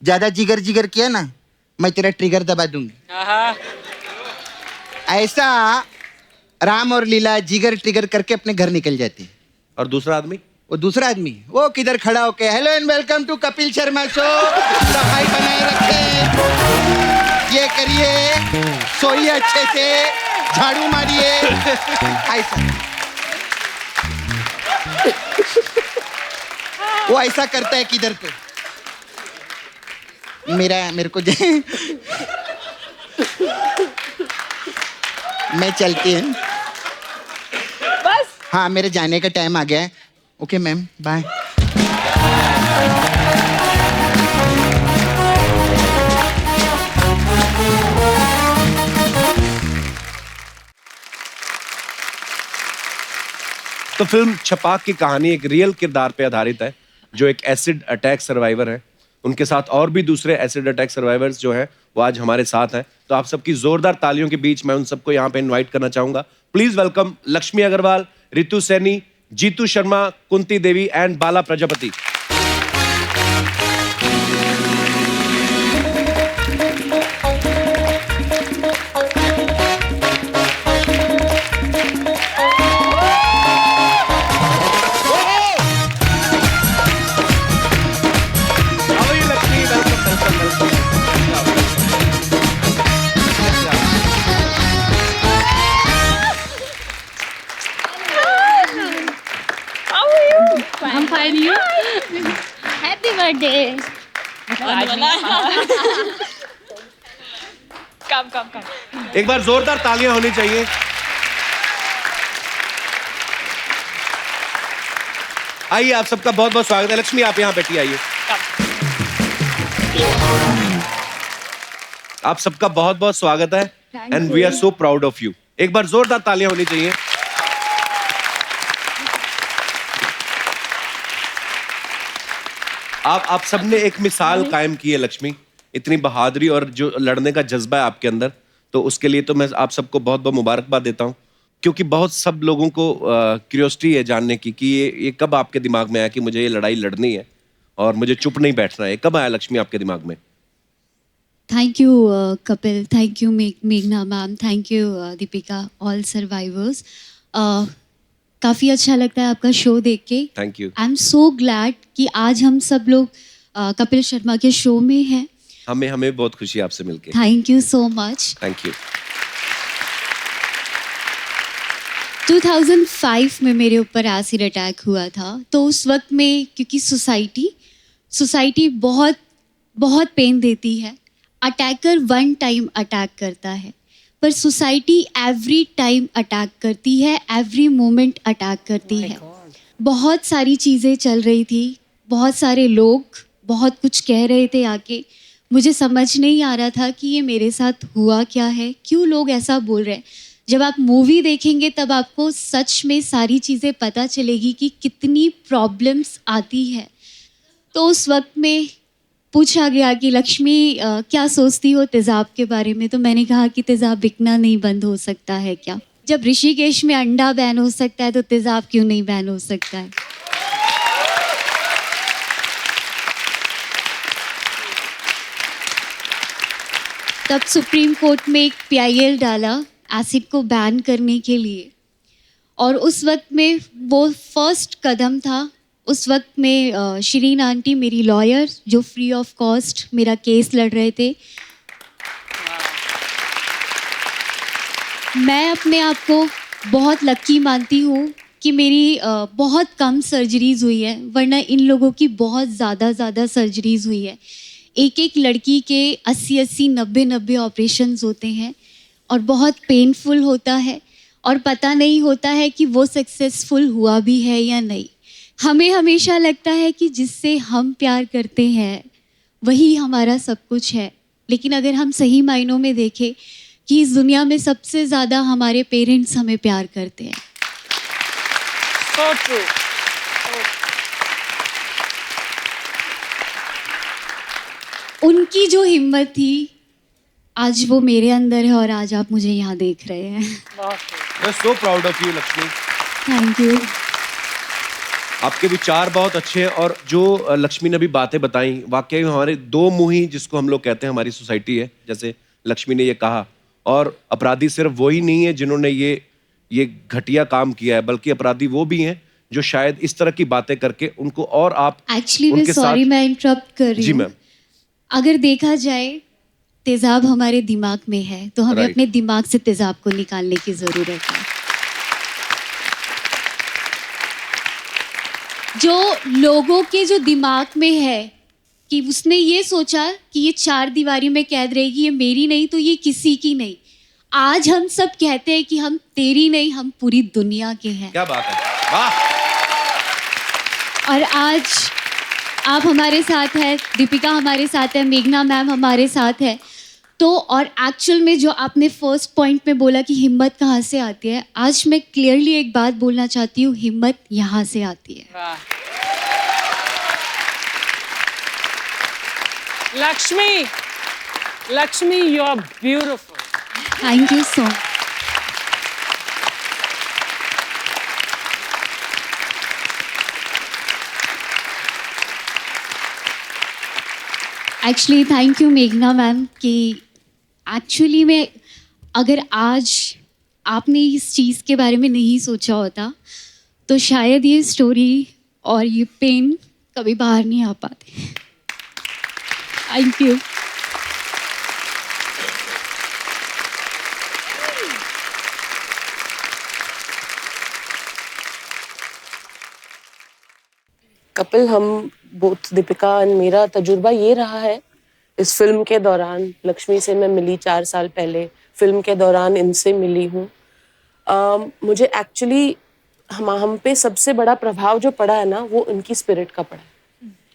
ज्यादा जिगर जिगर किया ना, मैं तेरा ट्रिगर दबा दूंगी। ऐसा राम और लीला जिगर ट्रिगर करके अपने घर निकल जाते हैं। और दूसरा आदमी? वो दूसरा आदमी वो किधर खड़ा होके, hello and welcome to Kapil Sharma show, सफाई बनाए रखें, ये करिए, सोइए अच्छे से, झाड़ू मारिए, ऐसा। वो ऐसा करता है किधर तो मेरे को मैं चलती हूँ बस। हाँ, मेरे जाने का टाइम आ गया है। Okay ma'am, bye. तो फिल्म छपाक की कहानी एक रियल किरदार पे आधारित है, जो एक एसिड अटैक सर्वाइवर है। उनके साथ और भी दूसरे एसिड अटैक सर्वाइवर्स जो हैं वो आज हमारे साथ हैं। तो आप सबकी जोरदार तालियों के बीच मैं उन सबको यहाँ पे इनवाइट करना चाहूंगा। Please welcome Lakshmi Agarwal, Ritu Saini, Jeetu Sharma, Kunti Devi and Bala Prajapati. I'm fine, you? Happy birthday. कम। एक बार जोरदार तालियां होनी चाहिए। आइए, आप सबका बहुत बहुत स्वागत है। लक्ष्मी, आप यहां बैठी, आइए। आप सबका बहुत बहुत स्वागत है and we are so proud of you. एक बार जोरदार तालियां होनी चाहिए। आप सबने एक मिसाल कायम की है लक्ष्मी, इतनी बहादुरी और जो लड़ने का जज्बा है आपके अंदर, तो उसके लिए तो मैं आप सबको बहुत बहुत मुबारकबाद देता हूँ। क्योंकि बहुत सब लोगों को क्यूरियोसिटी है जानने की कि ये कब आपके दिमाग में आया कि मुझे ये लड़ाई लड़नी है और मुझे चुप नहीं बैठना है। कब आया लक्ष्मी आपके दिमाग में? Thank you, Kapil. Thank you, Meghna ma'am. Thank you, Deepika. All survivors. काफ़ी अच्छा लगता है आपका शो देख के। Thank you. I am so glad कि आज हम सब लोग कपिल शर्मा के शो में हैं। हमें बहुत खुशी है आपसे मिलके। Thank you so much. Thank you. 2005 में मेरे ऊपर एसिड अटैक हुआ था। तो उस वक्त में क्योंकि सोसाइटी बहुत पेन देती है। अटैकर वन टाइम अटैक करता है, पर सोसाइटी एवरी टाइम अटैक करती है, एवरी मोमेंट अटैक करती है। बहुत सारी चीज़ें चल रही थी, बहुत सारे लोग बहुत कुछ कह रहे थे आके। मुझे समझ नहीं आ रहा था कि ये मेरे साथ हुआ क्या है, क्यों लोग ऐसा बोल रहे हैं। जब आप मूवी देखेंगे तब आपको सच में सारी चीज़ें पता चलेगी कि कितनी प्रॉब्लम्स आती है। तो उस वक्त में पूछा गया कि लक्ष्मी क्या सोचती हो तेज़ाब के बारे में, तो मैंने कहा कि तेज़ाब बिकना नहीं बंद हो सकता है क्या? जब ऋषिकेश में अंडा बैन हो सकता है तो तेज़ाब क्यों नहीं बैन हो सकता है? तब सुप्रीम कोर्ट में एक PIL डाला एसिड को बैन करने के लिए, और उस वक्त में वो फर्स्ट कदम था। उस वक्त में शिरीन आंटी मेरी लॉयर जो फ्री ऑफ कॉस्ट मेरा केस लड़ रहे थे। मैं अपने आप को बहुत लकी मानती हूँ कि मेरी बहुत कम सर्जरीज हुई है, वरना इन लोगों की बहुत ज़्यादा सर्जरीज हुई है। एक लड़की के 80 90 ऑपरेशंस होते हैं और बहुत पेनफुल होता है, और पता नहीं होता है कि वो सक्सेसफुल हुआ भी है या नहीं। हमें हमेशा लगता है कि जिससे हम प्यार करते हैं वही हमारा सब कुछ है, लेकिन अगर हम सही मायनों में देखें कि इस दुनिया में सबसे ज़्यादा हमारे पेरेंट्स हमें प्यार करते हैं। So true. उनकी जो हिम्मत थी आज वो मेरे अंदर है और आज आप मुझे यहाँ देख रहे हैं. मैं सो proud of you Lakshmi. Thank you. आपके विचार बहुत अच्छे हैं और जो लक्ष्मी ने अभी बातें बताई वाकई में हमारे दो मुंही जिसको हम लोग कहते हैं हमारी सोसाइटी है, जैसे लक्ष्मी ने ये कहा. और अपराधी सिर्फ वही नहीं है जिन्होंने ये घटिया काम किया है, बल्कि अपराधी वो भी हैं जो शायद इस तरह की बातें करके उनको और आप एक्चुअली मैं सॉरी मैं इंटरप्ट कर रही जी हूँ. मैम. अगर देखा जाए तेजाब हमारे दिमाग में है तो हमें Right. अपने दिमाग से तेजाब को निकालने की जरूरत है. जो लोगों के जो दिमाग में है कि उसने ये सोचा कि ये 4 दीवारी में कैद रहेगी, ये मेरी नहीं तो ये किसी की नहीं. आज हम सब कहते हैं कि हम तेरी नहीं, हम पूरी दुनिया के हैं. क्या बात है, वाह. और आज आप हमारे साथ हैं, दीपिका हमारे साथ है, मेघना मैम हमारे साथ है. तो और एक्चुअल में जो आपने फर्स्ट पॉइंट में बोला कि हिम्मत कहाँ से आती है, आज मैं क्लियरली एक बात बोलना चाहती हूँ, हिम्मत यहाँ से आती है. Lakshmi you are beautiful. Thank you so much. Actually thank you मेघना मैम कि एक्चुअली में अगर आज आपने इस चीज़ के बारे में नहीं सोचा होता तो शायद ये स्टोरी और ये पेन कभी बाहर नहीं आ पाते. Thank you. कपिल, हम बोथ दीपिका एंड मेरा तजुर्बा ये रहा है इस फिल्म के दौरान. लक्ष्मी से मैं मिली 4 साल पहले, फिल्म के दौरान इनसे मिली हूँ. मुझे एक्चुअली हम पे सबसे बड़ा प्रभाव जो पड़ा है ना वो इनकी स्पिरिट का पड़ा है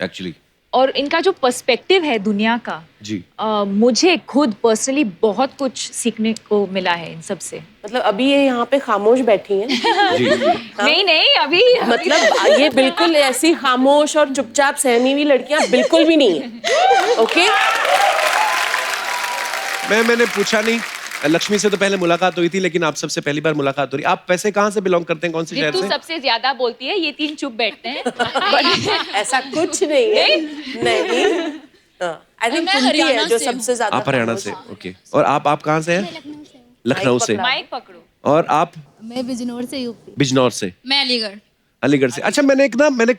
एक्चुअली. और इनका जो पर्सपेक्टिव है दुनिया का जी. मुझे खुद पर्सनली बहुत कुछ सीखने को मिला है इन सब से. मतलब अभी ये यहाँ पे खामोश बैठी हैं. जी. नहीं अभी मतलब ये बिल्कुल ऐसी खामोश और चुपचाप सहमी हुई लड़कियां बिल्कुल भी नहीं है. ओके. मैंने पूछा नहीं, लक्ष्मी से तो पहले मुलाकात हुई थी लेकिन आप सबसे पहली बार मुलाकात हो रही. आप वैसे कहाँ से बिलोंग करते हैं, कौन से शहर रितु से? सबसे ज्यादा बोलती है, ये 3 चुप बैठते हैं. ऐसा कुछ नहीं है. नहीं. आई थिंक हरियाणा जो सबसे ज्यादा. आप हरियाणा से, ओके. और आप कहाँ से हैं? लखनऊ से. माइक पकड़ो. और आप? मैं बिजनौर से, यूपी. बिजनौर से. मैं अलीगढ़. अलीगढ़ से. अच्छा, मैंने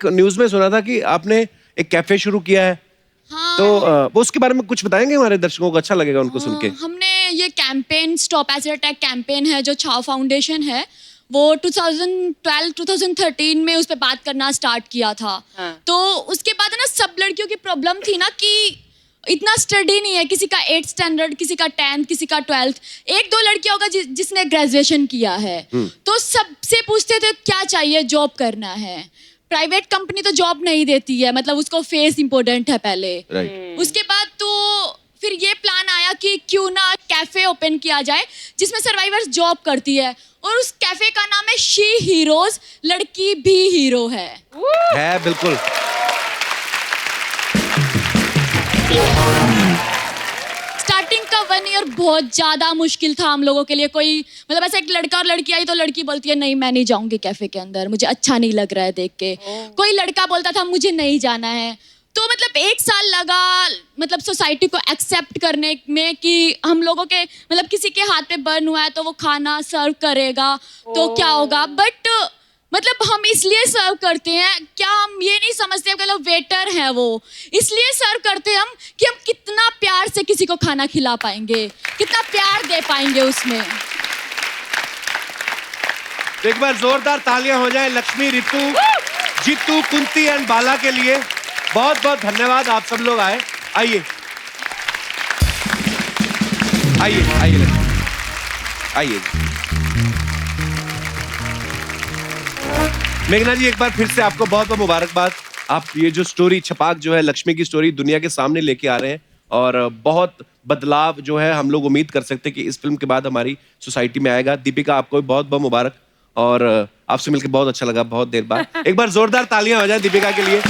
न्यूज में सुना था कि आपने एक कैफे शुरू किया है. हाँ. तो वो उसके बारे में कुछ बताएंगे हमारे दर्शकों को, अच्छा लगेगा उनको सुन के. हमने ये campaign stop acid attack campaign है जो छाव फाउंडेशन है वो 2012-2013 में उस पर बात करना स्टार्ट किया था. तो उसके बाद ना सब लड़कियों की प्रॉब्लम थी ना कि इतना स्टडी नहीं है, किसी का 8th स्टैंडर्ड, किसी का 10th, किसी का 12th. 1-2 लड़कियां होगा जिसने ग्रेजुएशन किया है. तो सबसे पूछते थे क्या चाहिए, जॉब करना है. प्राइवेट कंपनी तो जॉब नहीं देती है, मतलब उसको फेस इम्पोर्टेंट है पहले. उसके बाद तो फिर ये प्लान आया कि क्यों ना कैफे ओपन किया जाए जिसमें सर्वाइवर्स जॉब करती है, और उस कैफे का नाम है शी हीरोज, लड़की भी हीरो है. बिल्कुल. स्टार्टिंग का 1 ईयर बहुत ज्यादा मुश्किल था हम लोगों के लिए. कोई मतलब ऐसा एक लड़का और लड़की आई तो लड़की बोलती है नहीं मैं नहीं जाऊंगी कैफे के अंदर, मुझे अच्छा नहीं लग रहा है देख के. कोई लड़का बोलता था मुझे नहीं जाना है. तो मतलब 1 साल लगा मतलब सोसाइटी को एक्सेप्ट करने में कि हम लोगों के मतलब किसी के हाथ पे बर्न हुआ है तो वो खाना सर्व करेगा तो क्या होगा. बट मतलब हम इसलिए सर्व करते हैं, क्या हम ये नहीं समझते कि लोग वेटर हैं, वो इसलिए सर्व करते हैं हम कि हम कितना प्यार से किसी को खाना खिला पाएंगे, कितना प्यार दे पाएंगे उसमें. तो एक बार जोरदार तालियां हो जाए लक्ष्मी, रितु, जीतू, कुंती एंड बाला के लिए. बहुत बहुत धन्यवाद, आप सब लोग आए. आइए लक्ष्मी, आइए. मेघना जी, एक बार फिर से आपको बहुत बहुत मुबारकबाद. आप ये जो स्टोरी छपाक जो है लक्ष्मी की स्टोरी दुनिया के सामने लेके आ रहे हैं और बहुत बदलाव जो है हम लोग उम्मीद कर सकते हैं कि इस फिल्म के बाद हमारी सोसाइटी में आएगा. दीपिका, आपको भी बहुत बहुत मुबारक और आपसे मिलकर बहुत अच्छा लगा बहुत देर बाद. एक बार जोरदार तालियां हो जाए दीपिका के लिए.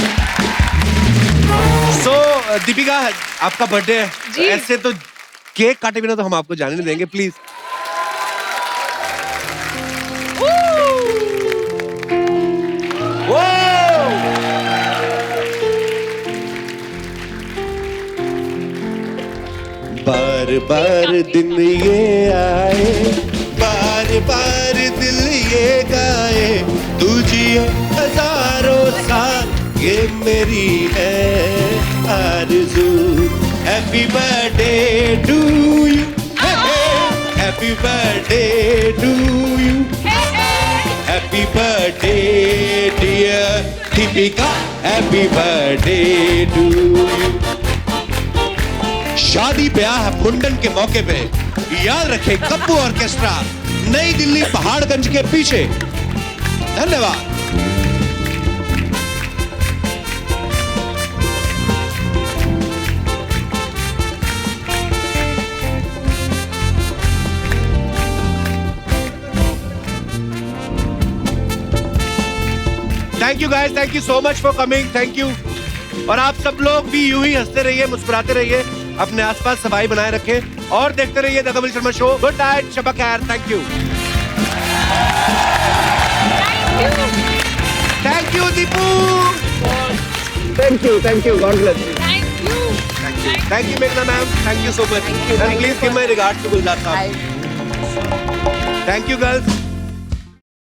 दीपिका आपका बर्थडे है, ऐसे तो केक काटे बिना तो हम आपको जाने नहीं देंगे, प्लीज। बार बार दिन ये आए, बार बार दिल ये गाए, तुझे हजारों साल ये मेरी है आरज़ू। Happy birthday to you, happy birthday to you, happy birthday dear Deepika, happy birthday to you. शादी ब्याह मुंडन के मौके पे याद रखें कप्पू ऑर्केस्ट्रा, नई दिल्ली पहाड़गंज के पीछे। धन्यवाद। Thank you guys, thank you so much for coming, thank you. और आप सब लोग भी यूं ही हंसते रहिए, मुस्कुराते रहिए, अपने आसपास सफाई बनाए रखें और देखते रहिए the Kapil Sharma show. Good night, शब खैर, thank you. Thank you Deepu, thank you, god bless you, thank you मेघना ma'am, thank you so much, and please give my regards to Gulzar sahab. Thank you girls.